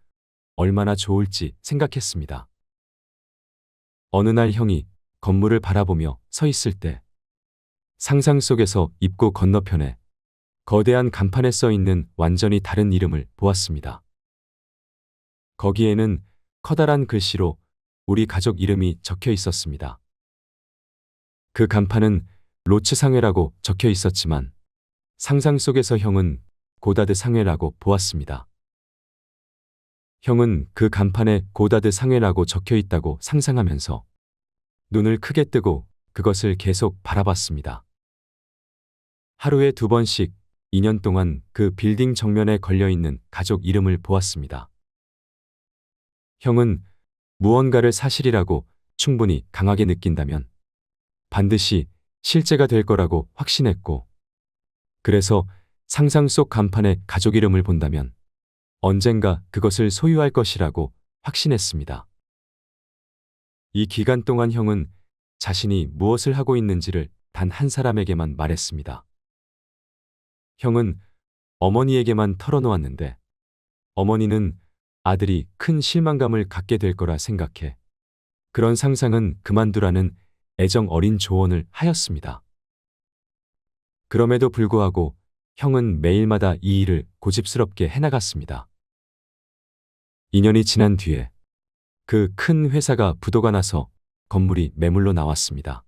얼마나 좋을지 생각했습니다. 어느 날 형이 건물을 바라보며 서 있을 때 상상 속에서 입구 건너편에 거대한 간판에 써 있는 완전히 다른 이름을 보았습니다. 거기에는 커다란 글씨로 우리 가족 이름이 적혀 있었습니다. 그 간판은 로츠 상회라고 적혀 있었지만 상상 속에서 형은 고다드 상회라고 보았습니다. 형은 그 간판에 고다드 상회라고 적혀 있다고 상상하면서 눈을 크게 뜨고 그것을 계속 바라봤습니다. 하루에 2번씩 2년 동안 그 빌딩 정면에 걸려있는 가족 이름을 보았습니다. 형은 무언가를 사실이라고 충분히 강하게 느낀다면 반드시 실제가 될 거라고 확신했고, 그래서 상상 속 간판에 가족 이름을 본다면 언젠가 그것을 소유할 것이라고 확신했습니다. 이 기간 동안 형은 자신이 무엇을 하고 있는지를 단 한 사람에게만 말했습니다. 형은 어머니에게만 털어놓았는데 어머니는 아들이 큰 실망감을 갖게 될 거라 생각해 그런 상상은 그만두라는 애정 어린 조언을 하였습니다. 그럼에도 불구하고 형은 매일마다 이 일을 고집스럽게 해나갔습니다. 2년이 지난 뒤에 그 큰 회사가 부도가 나서 건물이 매물로 나왔습니다.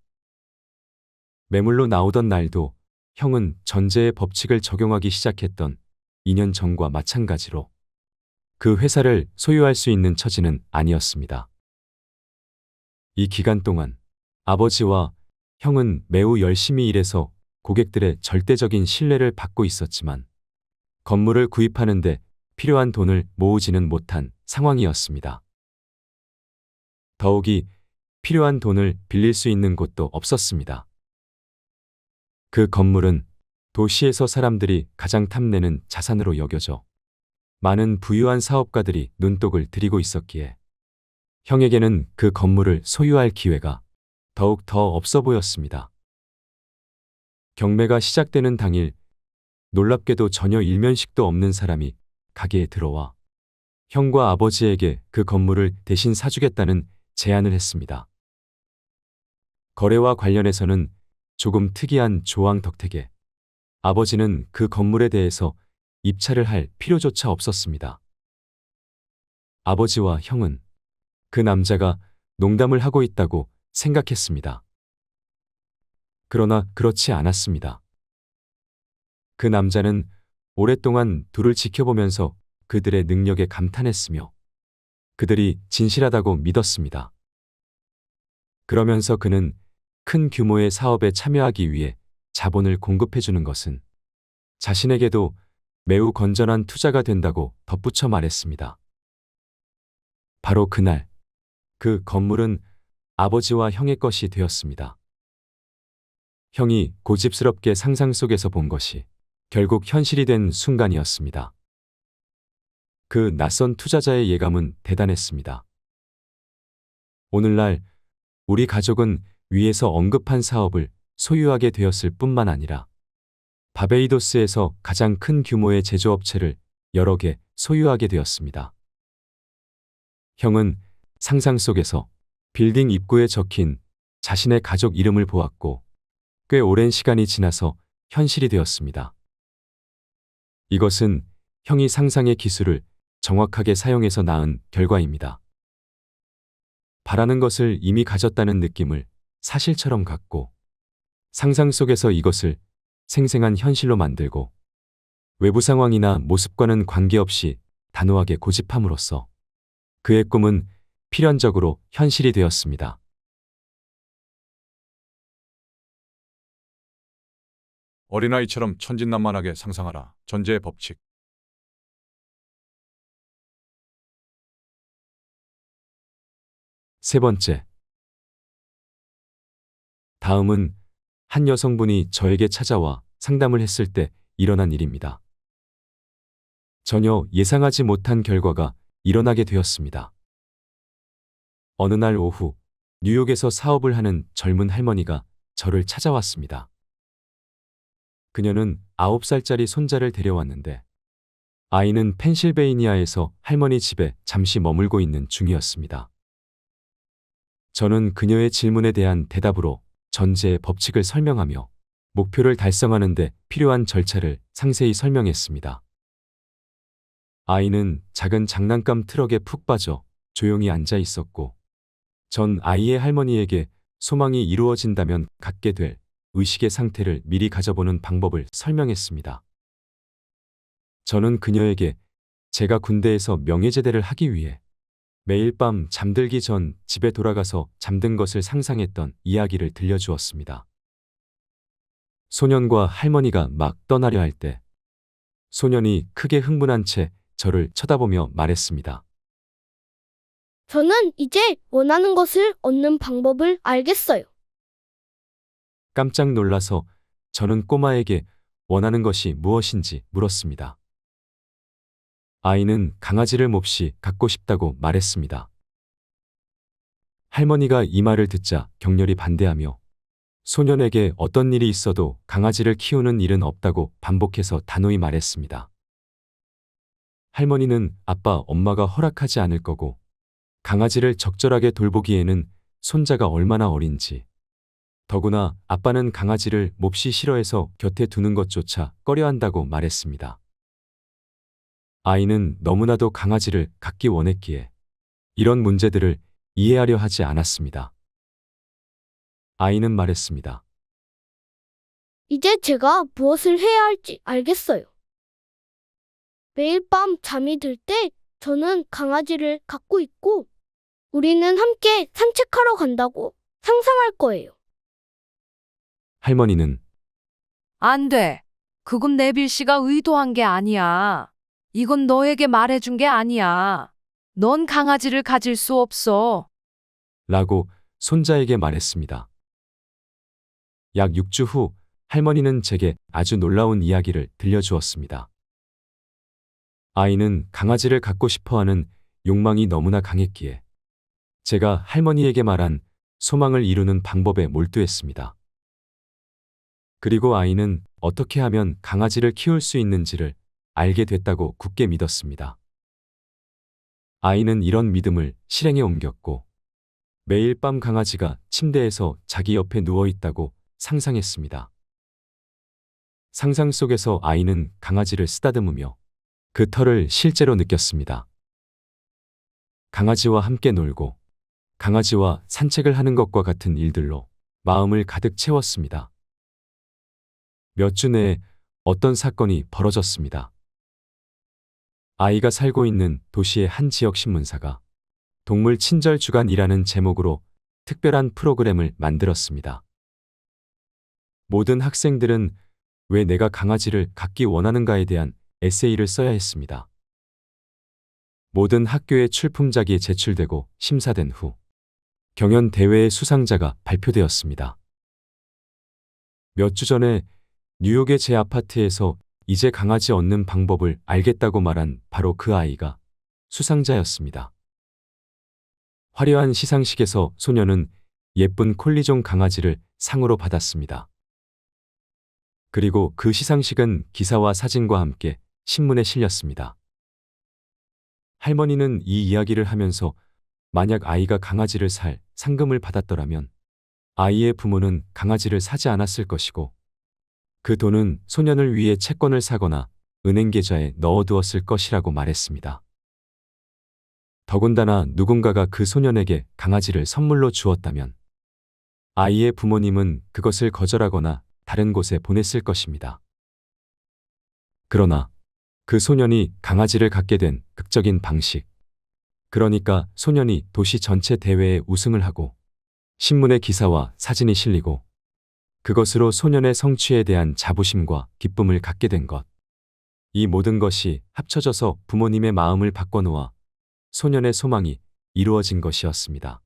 매물로 나오던 날도 형은 전제의 법칙을 적용하기 시작했던 2년 전과 마찬가지로 그 회사를 소유할 수 있는 처지는 아니었습니다. 이 기간 동안 아버지와 형은 매우 열심히 일해서 고객들의 절대적인 신뢰를 받고 있었지만 건물을 구입하는데 필요한 돈을 모으지는 못한 상황이었습니다. 더욱이 필요한 돈을 빌릴 수 있는 곳도 없었습니다. 그 건물은 도시에서 사람들이 가장 탐내는 자산으로 여겨져 많은 부유한 사업가들이 눈독을 들이고 있었기에 형에게는 그 건물을 소유할 기회가 더욱 더 없어 보였습니다. 경매가 시작되는 당일 놀랍게도 전혀 일면식도 없는 사람이 가게에 들어와 형과 아버지에게 그 건물을 대신 사주겠다는 제안을 했습니다. 거래와 관련해서는 조금 특이한 조항 덕택에 아버지는 그 건물에 대해서 입찰을 할 필요조차 없었습니다. 아버지와 형은 그 남자가 농담을 하고 있다고 생각했습니다. 그러나 그렇지 않았습니다. 그 남자는 오랫동안 둘을 지켜보면서 그들의 능력에 감탄했으며 그들이 진실하다고 믿었습니다. 그러면서 그는 큰 규모의 사업에 참여하기 위해 자본을 공급해주는 것은 자신에게도 매우 건전한 투자가 된다고 덧붙여 말했습니다. 바로 그날, 그 건물은 아버지와 형의 것이 되었습니다. 형이 고집스럽게 상상 속에서 본 것이 결국 현실이 된 순간이었습니다. 그 낯선 투자자의 예감은 대단했습니다. 오늘날 우리 가족은 위에서 언급한 사업을 소유하게 되었을 뿐만 아니라 바베이도스에서 가장 큰 규모의 제조업체를 여러 개 소유하게 되었습니다. 형은 상상 속에서 빌딩 입구에 적힌 자신의 가족 이름을 보았고 꽤 오랜 시간이 지나서 현실이 되었습니다. 이것은 형이 상상의 기술을 정확하게 사용해서 낳은 결과입니다. 바라는 것을 이미 가졌다는 느낌을 사실처럼 갖고 상상 속에서 이것을 생생한 현실로 만들고 외부 상황이나 모습과는 관계없이 단호하게 고집함으로써 그의 꿈은 필연적으로 현실이 되었습니다. 어린아이처럼 천진난만하게 상상하라. 전제의 법칙. 세 번째. 다음은 한 여성분이 저에게 찾아와 상담을 했을 때 일어난 일입니다. 전혀 예상하지 못한 결과가 일어나게 되었습니다. 어느 날 오후 뉴욕에서 사업을 하는 젊은 할머니가 저를 찾아왔습니다. 그녀는 9살짜리 손자를 데려왔는데 아이는 펜실베이니아에서 할머니 집에 잠시 머물고 있는 중이었습니다. 저는 그녀의 질문에 대한 대답으로 전제의 법칙을 설명하며 목표를 달성하는 데 필요한 절차를 상세히 설명했습니다. 아이는 작은 장난감 트럭에 푹 빠져 조용히 앉아 있었고 전 아이의 할머니에게 소망이 이루어진다면 갖게 될 의식의 상태를 미리 가져보는 방법을 설명했습니다. 저는 그녀에게 제가 군대에서 명예제대를 하기 위해 매일 밤 잠들기 전 집에 돌아가서 잠든 것을 상상했던 이야기를 들려주었습니다. 소년과 할머니가 막 떠나려 할 때 소년이 크게 흥분한 채 저를 쳐다보며 말했습니다. 저는 이제 원하는 것을 얻는 방법을 알겠어요. 깜짝 놀라서 저는 꼬마에게 원하는 것이 무엇인지 물었습니다. 아이는 강아지를 몹시 갖고 싶다고 말했습니다. 할머니가 이 말을 듣자 격렬히 반대하며 소년에게 어떤 일이 있어도 강아지를 키우는 일은 없다고 반복해서 단호히 말했습니다. 할머니는 아빠, 엄마가 허락하지 않을 거고 강아지를 적절하게 돌보기에는 손자가 얼마나 어린지 더구나 아빠는 강아지를 몹시 싫어해서 곁에 두는 것조차 꺼려한다고 말했습니다. 아이는 너무나도 강아지를 갖기 원했기에 이런 문제들을 이해하려 하지 않았습니다. 아이는 말했습니다. 이제 제가 무엇을 해야 할지 알겠어요. 매일 밤 잠이 들 때 저는 강아지를 갖고 있고 우리는 함께 산책하러 간다고 상상할 거예요. 할머니는 안 돼. 그건 네빌 씨가 의도한 게 아니야. 이건 너에게 말해준 게 아니야. 넌 강아지를 가질 수 없어. 라고 손자에게 말했습니다. 약 6주 후 할머니는 제게 아주 놀라운 이야기를 들려주었습니다. 아이는 강아지를 갖고 싶어하는 욕망이 너무나 강했기에 제가 할머니에게 말한 소망을 이루는 방법에 몰두했습니다. 그리고 아이는 어떻게 하면 강아지를 키울 수 있는지를 알게 됐다고 굳게 믿었습니다. 아이는 이런 믿음을 실행에 옮겼고 매일 밤 강아지가 침대에서 자기 옆에 누워 있다고 상상했습니다. 상상 속에서 아이는 강아지를 쓰다듬으며 그 털을 실제로 느꼈습니다. 강아지와 함께 놀고 강아지와 산책을 하는 것과 같은 일들로 마음을 가득 채웠습니다. 몇 주 내에 어떤 사건이 벌어졌습니다. 아이가 살고 있는 도시의 한 지역 신문사가 동물 친절 주간이라는 제목으로 특별한 프로그램을 만들었습니다. 모든 학생들은 왜 내가 강아지를 갖기 원하는가에 대한 에세이를 써야 했습니다. 모든 학교의 출품작이 제출되고 심사된 후 경연 대회의 수상자가 발표되었습니다. 몇 주 전에 뉴욕의 제 아파트에서 이제 강아지 얻는 방법을 알겠다고 말한 바로 그 아이가 수상자였습니다. 화려한 시상식에서 소녀는 예쁜 콜리종 강아지를 상으로 받았습니다. 그리고 그 시상식은 기사와 사진과 함께 신문에 실렸습니다. 할머니는 이 이야기를 하면서 만약 아이가 강아지를 살 상금을 받았더라면 아이의 부모는 강아지를 사지 않았을 것이고 그 돈은 소년을 위해 채권을 사거나 은행 계좌에 넣어두었을 것이라고 말했습니다. 더군다나 누군가가 그 소년에게 강아지를 선물로 주었다면 아이의 부모님은 그것을 거절하거나 다른 곳에 보냈을 것입니다. 그러나 그 소년이 강아지를 갖게 된 극적인 방식, 그러니까 소년이 도시 전체 대회에 우승을 하고 신문의 기사와 사진이 실리고 그것으로 소년의 성취에 대한 자부심과 기쁨을 갖게 된 것. 이 모든 것이 합쳐져서 부모님의 마음을 바꿔놓아 소년의 소망이 이루어진 것이었습니다.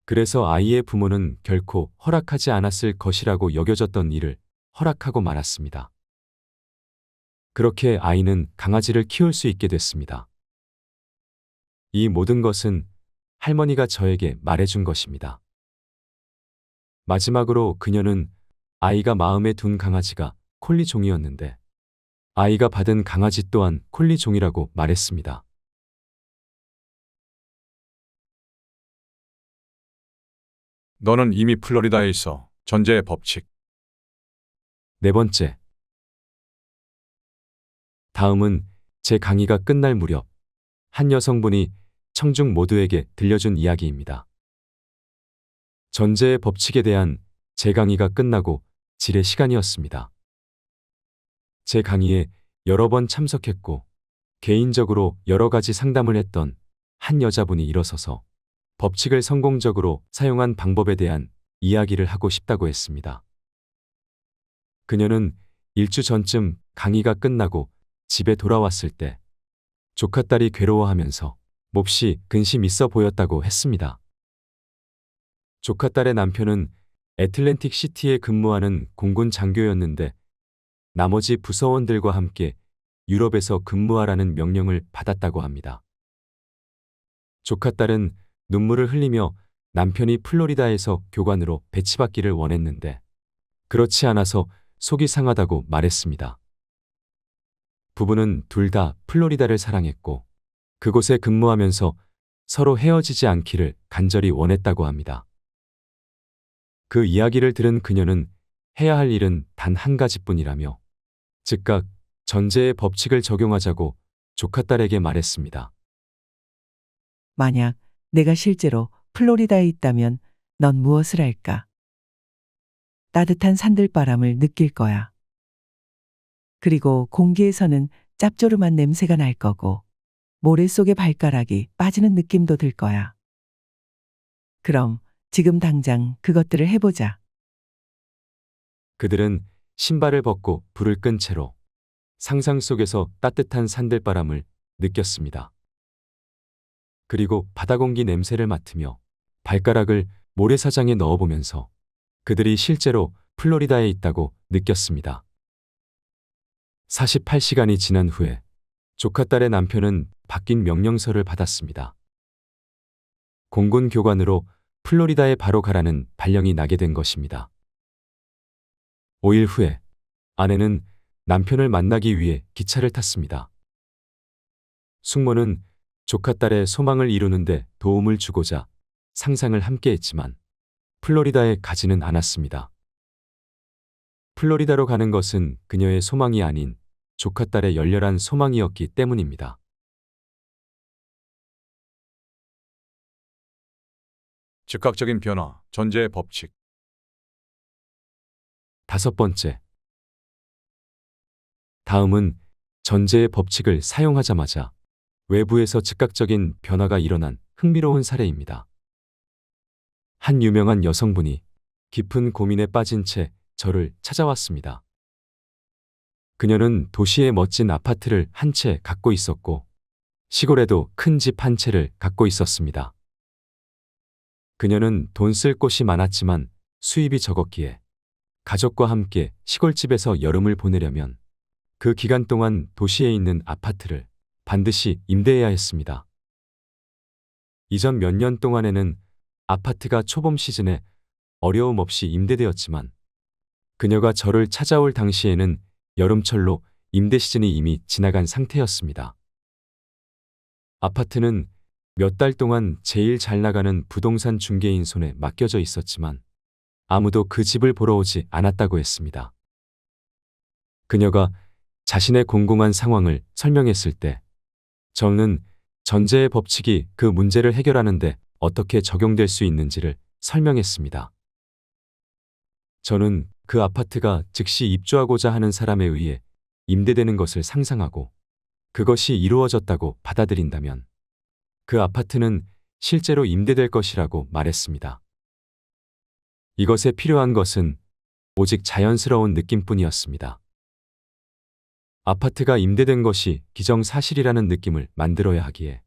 그래서 아이의 부모는 결코 허락하지 않았을 것이라고 여겨졌던 일을 허락하고 말았습니다. 그렇게 아이는 강아지를 키울 수 있게 됐습니다. 이 모든 것은 할머니가 저에게 말해준 것입니다. 마지막으로 그녀는 아이가 마음에 둔 강아지가 콜리종이었는데 아이가 받은 강아지 또한 콜리종이라고 말했습니다. 너는 이미 플로리다에 있어. 전제의 법칙. 네 번째. 다음은 제 강의가 끝날 무렵 한 여성분이 청중 모두에게 들려준 이야기입니다. 전제의 법칙에 대한 제 강의가 끝나고 질의 시간이었습니다. 제 강의에 여러 번 참석했고 개인적으로 여러 가지 상담을 했던 한 여자분이 일어서서 법칙을 성공적으로 사용한 방법에 대한 이야기를 하고 싶다고 했습니다. 그녀는 일주 전쯤 강의가 끝나고 집에 돌아왔을 때 조카딸이 괴로워하면서 몹시 근심 있어 보였다고 했습니다. 조카딸의 남편은 애틀랜틱 시티에 근무하는 공군 장교였는데 나머지 부서원들과 함께 유럽에서 근무하라는 명령을 받았다고 합니다. 조카딸은 눈물을 흘리며 남편이 플로리다에서 교관으로 배치받기를 원했는데 그렇지 않아서 속이 상하다고 말했습니다. 부부는 둘 다 플로리다를 사랑했고 그곳에 근무하면서 서로 헤어지지 않기를 간절히 원했다고 합니다. 그 이야기를 들은 그녀는 해야 할 일은 단 한 가지뿐이라며 즉각 전제의 법칙을 적용하자고 조카딸에게 말했습니다. 만약 내가 실제로 플로리다에 있다면 넌 무엇을 할까? 따뜻한 산들바람을 느낄 거야. 그리고 공기에서는 짭조름한 냄새가 날 거고 모래 속에 발가락이 빠지는 느낌도 들 거야. 그럼 지금 당장 그것들을 해보자. 그들은 신발을 벗고 불을 끈 채로 상상 속에서 따뜻한 산들바람을 느꼈습니다. 그리고 바다 공기 냄새를 맡으며 발가락을 모래사장에 넣어보면서 그들이 실제로 플로리다에 있다고 느꼈습니다. 48시간이 지난 후에 조카딸의 남편은 바뀐 명령서를 받았습니다. 공군 교관으로 플로리다에 바로 가라는 발령이 나게 된 것입니다. 5일 후에 아내는 남편을 만나기 위해 기차를 탔습니다. 숙모는 조카딸의 소망을 이루는데 도움을 주고자 상상을 함께 했지만 플로리다에 가지는 않았습니다. 플로리다로 가는 것은 그녀의 소망이 아닌 조카딸의 열렬한 소망이었기 때문입니다. 즉각적인 변화, 전제의 법칙. 다섯 번째. 다음은 전제의 법칙을 사용하자마자 외부에서 즉각적인 변화가 일어난 흥미로운 사례입니다. 한 유명한 여성분이 깊은 고민에 빠진 채 저를 찾아왔습니다. 그녀는 도시의 멋진 아파트를 한 채 갖고 있었고 시골에도 큰 집 한 채를 갖고 있었습니다. 그녀는 돈 쓸 곳이 많았지만 수입이 적었기에 가족과 함께 시골집에서 여름을 보내려면 그 기간 동안 도시에 있는 아파트를 반드시 임대해야 했습니다. 이전 몇 년 동안에는 아파트가 초봄 시즌에 어려움 없이 임대되었지만 그녀가 저를 찾아올 당시에는 여름철로 임대 시즌이 이미 지나간 상태였습니다. 아파트는 몇 달 동안 제일 잘 나가는 부동산 중개인 손에 맡겨져 있었지만 아무도 그 집을 보러 오지 않았다고 했습니다. 그녀가 자신의 공공한 상황을 설명했을 때 저는 전제의 법칙이 그 문제를 해결하는데 어떻게 적용될 수 있는지를 설명했습니다. 저는 그 아파트가 즉시 입주하고자 하는 사람에 의해 임대되는 것을 상상하고 그것이 이루어졌다고 받아들인다면 그 아파트는 실제로 임대될 것이라고 말했습니다. 이것에 필요한 것은 오직 자연스러운 느낌뿐이었습니다. 아파트가 임대된 것이 기정사실이라는 느낌을 만들어야 하기에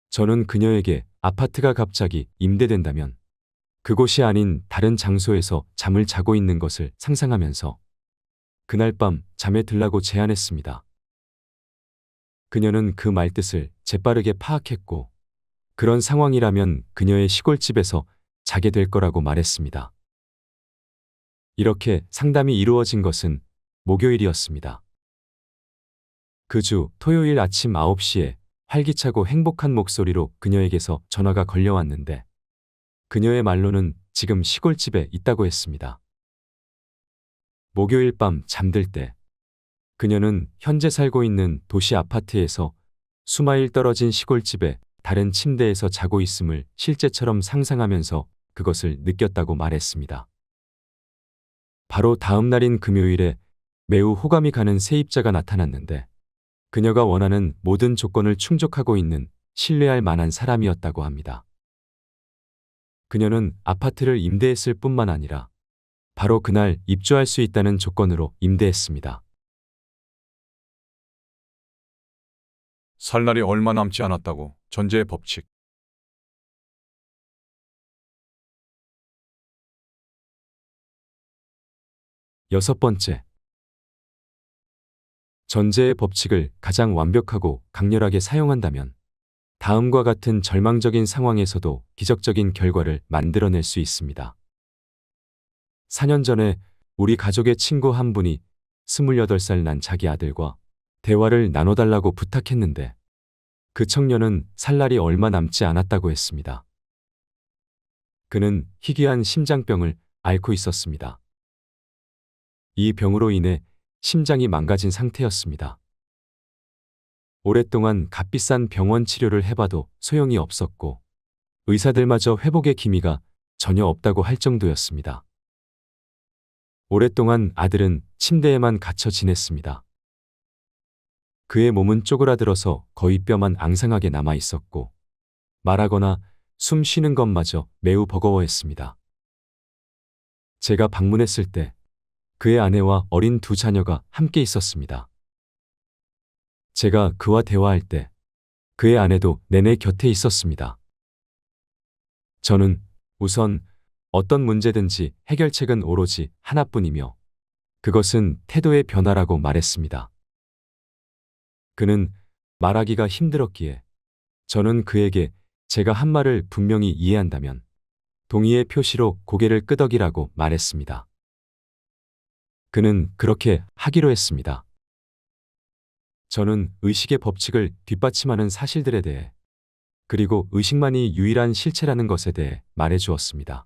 저는 그녀에게 아파트가 갑자기 임대된다면 그곳이 아닌 다른 장소에서 잠을 자고 있는 것을 상상하면서 그날 밤 잠에 들라고 제안했습니다. 그녀는 그 말뜻을 재빠르게 파악했고 그런 상황이라면 그녀의 시골집에서 자게 될 거라고 말했습니다. 이렇게 상담이 이루어진 것은 목요일이었습니다. 그 주 토요일 아침 9시에 활기차고 행복한 목소리로 그녀에게서 전화가 걸려왔는데 그녀의 말로는 지금 시골집에 있다고 했습니다. 목요일 밤 잠들 때 그녀는 현재 살고 있는 도시 아파트에서 수마일 떨어진 시골집에 다른 침대에서 자고 있음을 실제처럼 상상하면서 그것을 느꼈다고 말했습니다. 바로 다음 날인 금요일에 매우 호감이 가는 세입자가 나타났는데 그녀가 원하는 모든 조건을 충족하고 있는 신뢰할 만한 사람이었다고 합니다. 그녀는 아파트를 임대했을 뿐만 아니라 바로 그날 입주할 수 있다는 조건으로 임대했습니다. 살 날이 얼마 남지 않았다고 전제의 법칙. 여섯 번째, 전제의 법칙을 가장 완벽하고 강렬하게 사용한다면 다음과 같은 절망적인 상황에서도 기적적인 결과를 만들어낼 수 있습니다. 4년 전에 우리 가족의 친구 한 분이 28살 난 자기 아들과 대화를 나눠달라고 부탁했는데 그 청년은 살 날이 얼마 남지 않았다고 했습니다. 그는 희귀한 심장병을 앓고 있었습니다. 이 병으로 인해 심장이 망가진 상태였습니다. 오랫동안 값비싼 병원 치료를 해봐도 소용이 없었고 의사들마저 회복의 기미가 전혀 없다고 할 정도였습니다. 오랫동안 아들은 침대에만 갇혀 지냈습니다. 그의 몸은 쪼그라들어서 거의 뼈만 앙상하게 남아 있었고 말하거나 숨 쉬는 것마저 매우 버거워했습니다. 제가 방문했을 때 그의 아내와 어린 두 자녀가 함께 있었습니다. 제가 그와 대화할 때 그의 아내도 내내 곁에 있었습니다. 저는 우선 어떤 문제든지 해결책은 오로지 하나뿐이며 그것은 태도의 변화라고 말했습니다. 그는 말하기가 힘들었기에 저는 그에게 제가 한 말을 분명히 이해한다면 동의의 표시로 고개를 끄덕이라고 말했습니다. 그는 그렇게 하기로 했습니다. 저는 의식의 법칙을 뒷받침하는 사실들에 대해 그리고 의식만이 유일한 실체라는 것에 대해 말해 주었습니다.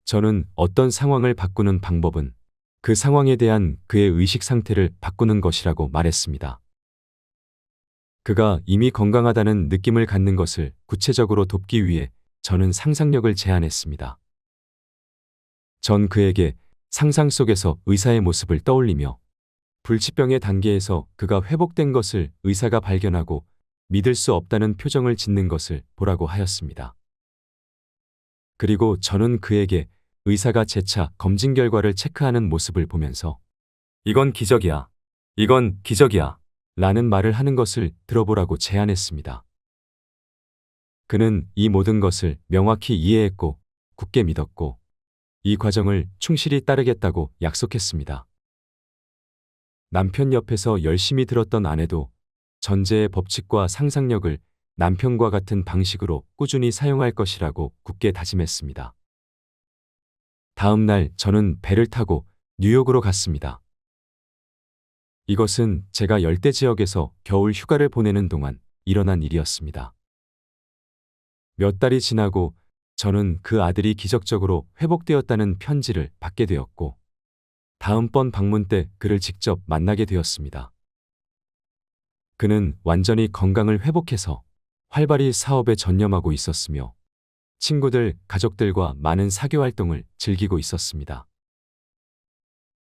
저는 어떤 상황을 바꾸는 방법은 그 상황에 대한 그의 의식 상태를 바꾸는 것이라고 말했습니다. 그가 이미 건강하다는 느낌을 갖는 것을 구체적으로 돕기 위해 저는 상상력을 제안했습니다. 전 그에게 상상 속에서 의사의 모습을 떠올리며 불치병의 단계에서 그가 회복된 것을 의사가 발견하고 믿을 수 없다는 표정을 짓는 것을 보라고 하였습니다. 그리고 저는 그에게 의사가 재차 검진 결과를 체크하는 모습을 보면서 이건 기적이야. 이건 기적이야. 라는 말을 하는 것을 들어보라고 제안했습니다. 그는 이 모든 것을 명확히 이해했고 굳게 믿었고 이 과정을 충실히 따르겠다고 약속했습니다. 남편 옆에서 열심히 들었던 아내도 전제의 법칙과 상상력을 남편과 같은 방식으로 꾸준히 사용할 것이라고 굳게 다짐했습니다. 다음 날 저는 배를 타고 뉴욕으로 갔습니다. 이것은 제가 열대 지역에서 겨울 휴가를 보내는 동안 일어난 일이었습니다. 몇 달이 지나고 저는 그 아들이 기적적으로 회복되었다는 편지를 받게 되었고, 다음번 방문 때 그를 직접 만나게 되었습니다. 그는 완전히 건강을 회복해서 활발히 사업에 전념하고 있었으며, 친구들, 가족들과 많은 사교 활동을 즐기고 있었습니다.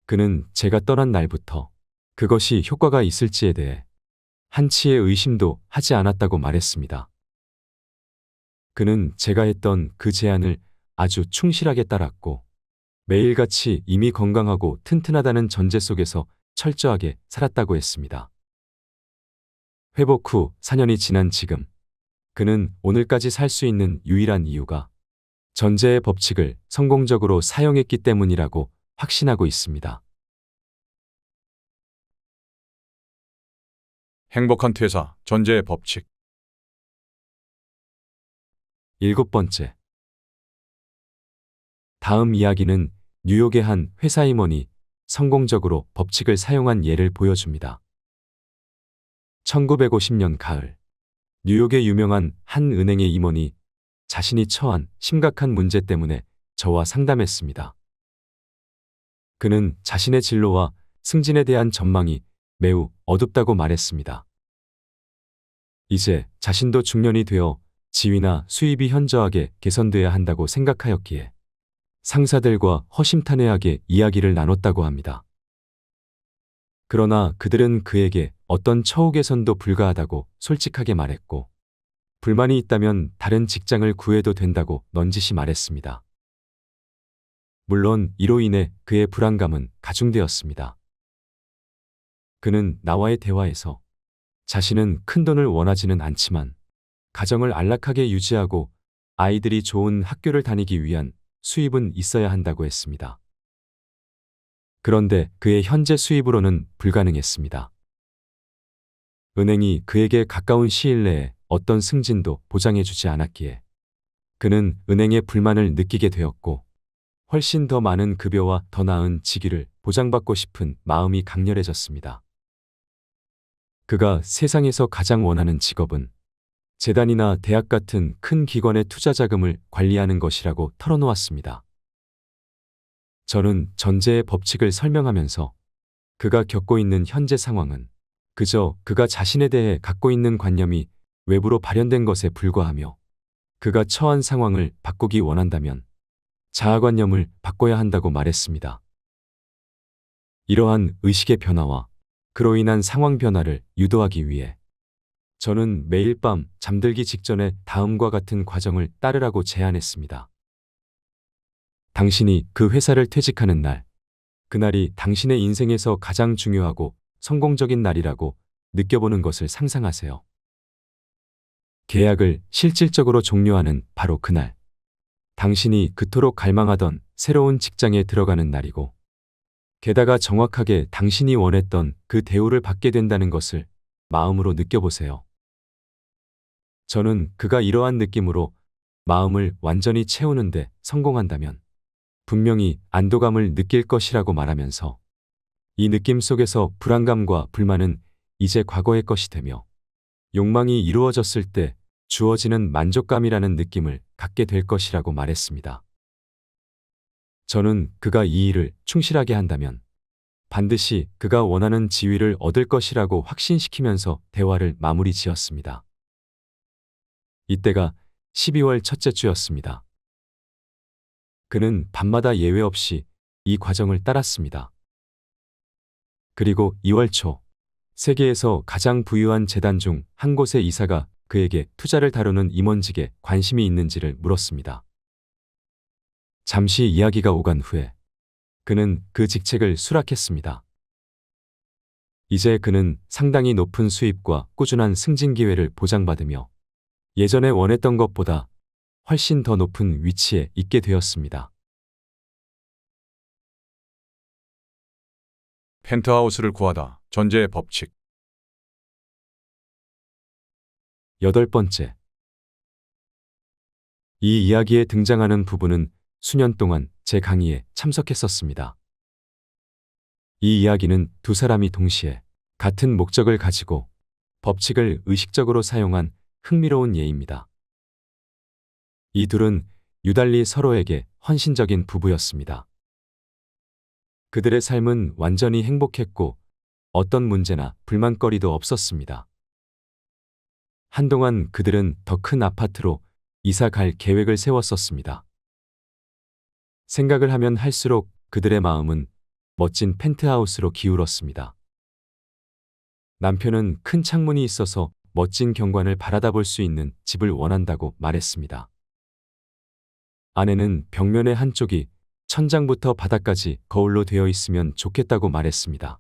그는 제가 떠난 날부터 그것이 효과가 있을지에 대해 한치의 의심도 하지 않았다고 말했습니다. 그는 제가 했던 그 제안을 아주 충실하게 따랐고, 매일같이 이미 건강하고 튼튼하다는 전제 속에서 철저하게 살았다고 했습니다. 회복 후 4년이 지난 지금, 그는 오늘까지 살 수 있는 유일한 이유가 전제의 법칙을 성공적으로 사용했기 때문이라고 확신하고 있습니다. 행복한 퇴사, 전제의 법칙. 7번째. 다음 이야기는 뉴욕의 한 회사 임원이 성공적으로 법칙을 사용한 예를 보여줍니다. 1950년 가을, 뉴욕의 유명한 한 은행의 임원이 자신이 처한 심각한 문제 때문에 저와 상담했습니다. 그는 자신의 진로와 승진에 대한 전망이 매우 어둡다고 말했습니다. 이제 자신도 중년이 되어 지위나 수입이 현저하게 개선돼야 한다고 생각하였기에 상사들과 허심탄회하게 이야기를 나눴다고 합니다. 그러나 그들은 그에게 어떤 처우 개선도 불가하다고 솔직하게 말했고, 불만이 있다면 다른 직장을 구해도 된다고 넌지시 말했습니다. 물론 이로 인해 그의 불안감은 가중되었습니다. 그는 나와의 대화에서 자신은 큰돈을 원하지는 않지만 가정을 안락하게 유지하고 아이들이 좋은 학교를 다니기 위한 수입은 있어야 한다고 했습니다. 그런데 그의 현재 수입으로는 불가능했습니다. 은행이 그에게 가까운 시일 내에 어떤 승진도 보장해주지 않았기에 그는 은행의 불만을 느끼게 되었고, 훨씬 더 많은 급여와 더 나은 직위를 보장받고 싶은 마음이 강렬해졌습니다. 그가 세상에서 가장 원하는 직업은 재단이나 대학 같은 큰 기관의 투자 자금을 관리하는 것이라고 털어놓았습니다. 저는 전제의 법칙을 설명하면서 그가 겪고 있는 현재 상황은 그저 그가 자신에 대해 갖고 있는 관념이 외부로 발현된 것에 불과하며, 그가 처한 상황을 바꾸기 원한다면 자아관념을 바꿔야 한다고 말했습니다. 이러한 의식의 변화와 그로 인한 상황 변화를 유도하기 위해 저는 매일 밤 잠들기 직전에 다음과 같은 과정을 따르라고 제안했습니다. 당신이 그 회사를 퇴직하는 날, 그날이 당신의 인생에서 가장 중요하고 성공적인 날이라고 느껴보는 것을 상상하세요. 계약을 실질적으로 종료하는 바로 그날, 당신이 그토록 갈망하던 새로운 직장에 들어가는 날이고, 게다가 정확하게 당신이 원했던 그 대우를 받게 된다는 것을 마음으로 느껴보세요. 저는 그가 이러한 느낌으로 마음을 완전히 채우는데 성공한다면 분명히 안도감을 느낄 것이라고 말하면서, 이 느낌 속에서 불안감과 불만은 이제 과거의 것이 되며 욕망이 이루어졌을 때 주어지는 만족감이라는 느낌을 갖게 될 것이라고 말했습니다. 저는 그가 이 일을 충실하게 한다면 반드시 그가 원하는 지위를 얻을 것이라고 확신시키면서 대화를 마무리 지었습니다. 이때가 12월 첫째 주였습니다. 그는 밤마다 예외 없이 이 과정을 따랐습니다. 그리고 2월 초, 세계에서 가장 부유한 재단 중 한 곳의 이사가 그에게 투자를 다루는 임원직에 관심이 있는지를 물었습니다. 잠시 이야기가 오간 후에 그는 그 직책을 수락했습니다. 이제 그는 상당히 높은 수입과 꾸준한 승진 기회를 보장받으며 예전에 원했던 것보다 훨씬 더 높은 위치에 있게 되었습니다. 펜트하우스를 구하다, 전제의 법칙. 8번째. 이 이야기에 등장하는 부부는 수년 동안 제 강의에 참석했었습니다. 이 이야기는 두 사람이 동시에 같은 목적을 가지고 법칙을 의식적으로 사용한 흥미로운 예입니다. 이 둘은 유달리 서로에게 헌신적인 부부였습니다. 그들의 삶은 완전히 행복했고 어떤 문제나 불만거리도 없었습니다. 한동안 그들은 더 큰 아파트로 이사 갈 계획을 세웠었습니다. 생각을 하면 할수록 그들의 마음은 멋진 펜트하우스로 기울었습니다. 남편은 큰 창문이 있어서 멋진 경관을 바라다볼 수 있는 집을 원한다고 말했습니다. 아내는 벽면의 한쪽이 천장부터 바닥까지 거울로 되어 있으면 좋겠다고 말했습니다.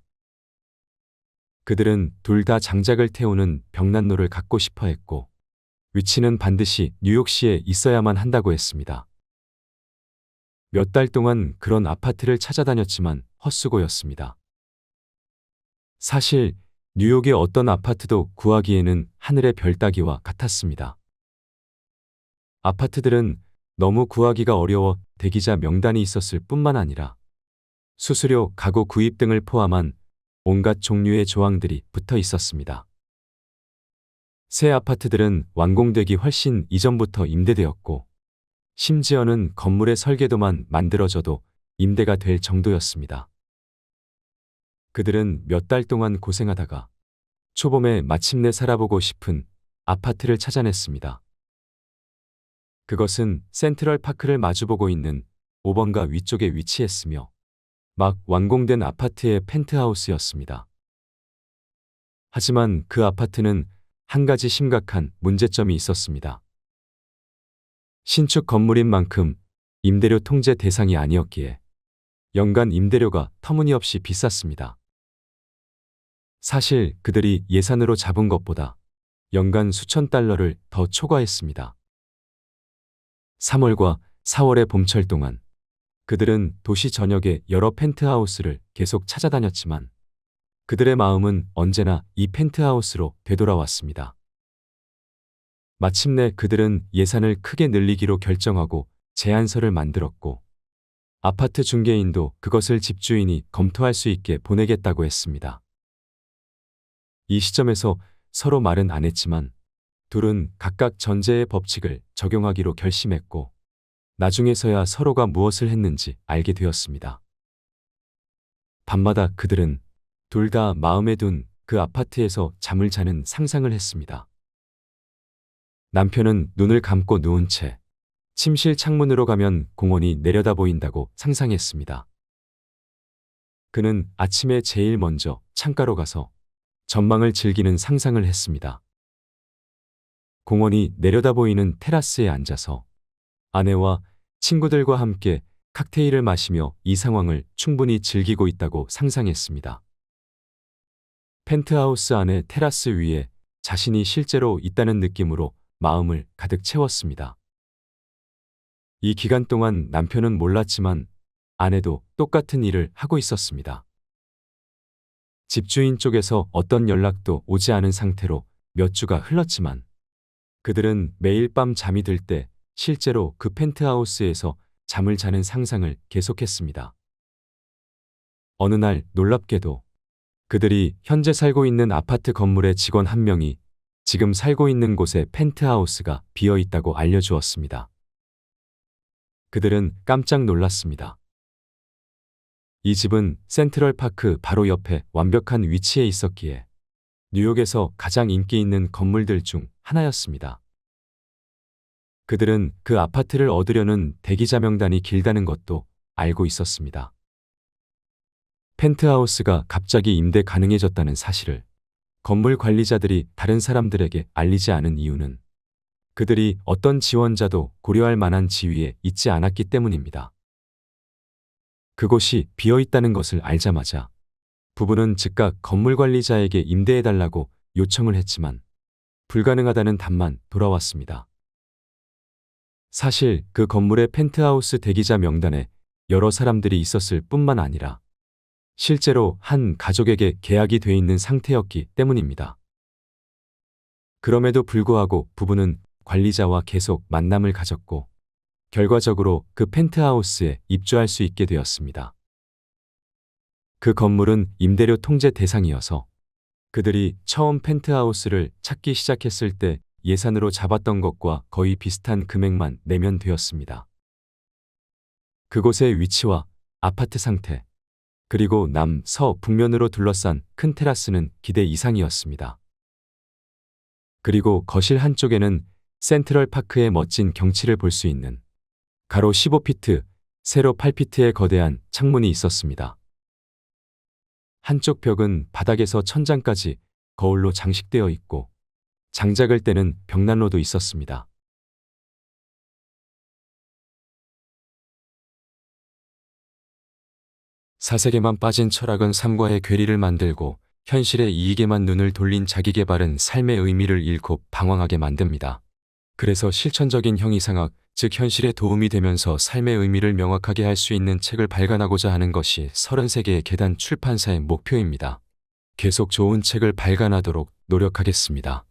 그들은 둘 다 장작을 태우는 벽난로를 갖고 싶어 했고 위치는 반드시 뉴욕시에 있어야만 한다고 했습니다. 몇 달 동안 그런 아파트를 찾아다녔지만 헛수고였습니다. 사실 뉴욕의 어떤 아파트도 구하기에는 하늘의 별 따기와 같았습니다. 아파트들은 너무 구하기가 어려워 대기자 명단이 있었을 뿐만 아니라 수수료, 가구 구입 등을 포함한 온갖 종류의 조항들이 붙어 있었습니다. 새 아파트들은 완공되기 훨씬 이전부터 임대되었고 심지어는 건물의 설계도만 만들어져도 임대가 될 정도였습니다. 그들은 몇 달 동안 고생하다가 초봄에 마침내 살아보고 싶은 아파트를 찾아냈습니다. 그것은 센트럴 파크를 마주보고 있는 5번가 위쪽에 위치했으며 막 완공된 아파트의 펜트하우스였습니다. 하지만 그 아파트는 한 가지 심각한 문제점이 있었습니다. 신축 건물인 만큼 임대료 통제 대상이 아니었기에 연간 임대료가 터무니없이 비쌌습니다. 사실 그들이 예산으로 잡은 것보다 연간 수천 달러를 더 초과했습니다. 3월과 4월의 봄철 동안 그들은 도시 전역의 여러 펜트하우스를 계속 찾아다녔지만 그들의 마음은 언제나 이 펜트하우스로 되돌아왔습니다. 마침내 그들은 예산을 크게 늘리기로 결정하고 제안서를 만들었고 아파트 중개인도 그것을 집주인이 검토할 수 있게 보내겠다고 했습니다. 이 시점에서 서로 말은 안 했지만 둘은 각각 전제의 법칙을 적용하기로 결심했고 나중에서야 서로가 무엇을 했는지 알게 되었습니다. 밤마다 그들은 둘 다 마음에 둔 그 아파트에서 잠을 자는 상상을 했습니다. 남편은 눈을 감고 누운 채 침실 창문으로 가면 공원이 내려다 보인다고 상상했습니다. 그는 아침에 제일 먼저 창가로 가서 전망을 즐기는 상상을 했습니다. 공원이 내려다 보이는 테라스에 앉아서 아내와 친구들과 함께 칵테일을 마시며 이 상황을 충분히 즐기고 있다고 상상했습니다. 펜트하우스 안의 테라스 위에 자신이 실제로 있다는 느낌으로 마음을 가득 채웠습니다. 이 기간 동안 남편은 몰랐지만 아내도 똑같은 일을 하고 있었습니다. 집주인 쪽에서 어떤 연락도 오지 않은 상태로 몇 주가 흘렀지만 그들은 매일 밤 잠이 들 때 실제로 그 펜트하우스에서 잠을 자는 상상을 계속했습니다. 어느 날 놀랍게도 그들이 현재 살고 있는 아파트 건물의 직원 한 명이 지금 살고 있는 곳에 펜트하우스가 비어 있다고 알려주었습니다. 그들은 깜짝 놀랐습니다. 이 집은 센트럴 파크 바로 옆에 완벽한 위치에 있었기에 뉴욕에서 가장 인기 있는 건물들 중 하나였습니다. 그들은 그 아파트를 얻으려는 대기자 명단이 길다는 것도 알고 있었습니다. 펜트하우스가 갑자기 임대 가능해졌다는 사실을 건물 관리자들이 다른 사람들에게 알리지 않은 이유는 그들이 어떤 지원자도 고려할 만한 지위에 있지 않았기 때문입니다. 그곳이 비어 있다는 것을 알자마자 부부는 즉각 건물 관리자에게 임대해달라고 요청을 했지만 불가능하다는 답만 돌아왔습니다. 사실 그 건물의 펜트하우스 대기자 명단에 여러 사람들이 있었을 뿐만 아니라 실제로 한 가족에게 계약이 돼 있는 상태였기 때문입니다. 그럼에도 불구하고 부부는 관리자와 계속 만남을 가졌고 결과적으로 그 펜트하우스에 입주할 수 있게 되었습니다. 그 건물은 임대료 통제 대상이어서 그들이 처음 펜트하우스를 찾기 시작했을 때 예산으로 잡았던 것과 거의 비슷한 금액만 내면 되었습니다. 그곳의 위치와 아파트 상태, 그리고 남, 서, 북면으로 둘러싼 큰 테라스는 기대 이상이었습니다. 그리고 거실 한쪽에는 센트럴 파크의 멋진 경치를 볼 수 있는 가로 15피트, 세로 8피트의 거대한 창문이 있었습니다. 한쪽 벽은 바닥에서 천장까지 거울로 장식되어 있고 장작을 떼는 벽난로도 있었습니다. 사색에만 빠진 철학은 삶과의 괴리를 만들고 현실의 이익에만 눈을 돌린 자기 개발은 삶의 의미를 잃고 방황하게 만듭니다. 그래서 실천적인 형이상학, 즉 현실에 도움이 되면서 삶의 의미를 명확하게 할 수 있는 책을 발간하고자 하는 것이 33개의 계단 출판사의 목표입니다. 계속 좋은 책을 발간하도록 노력하겠습니다.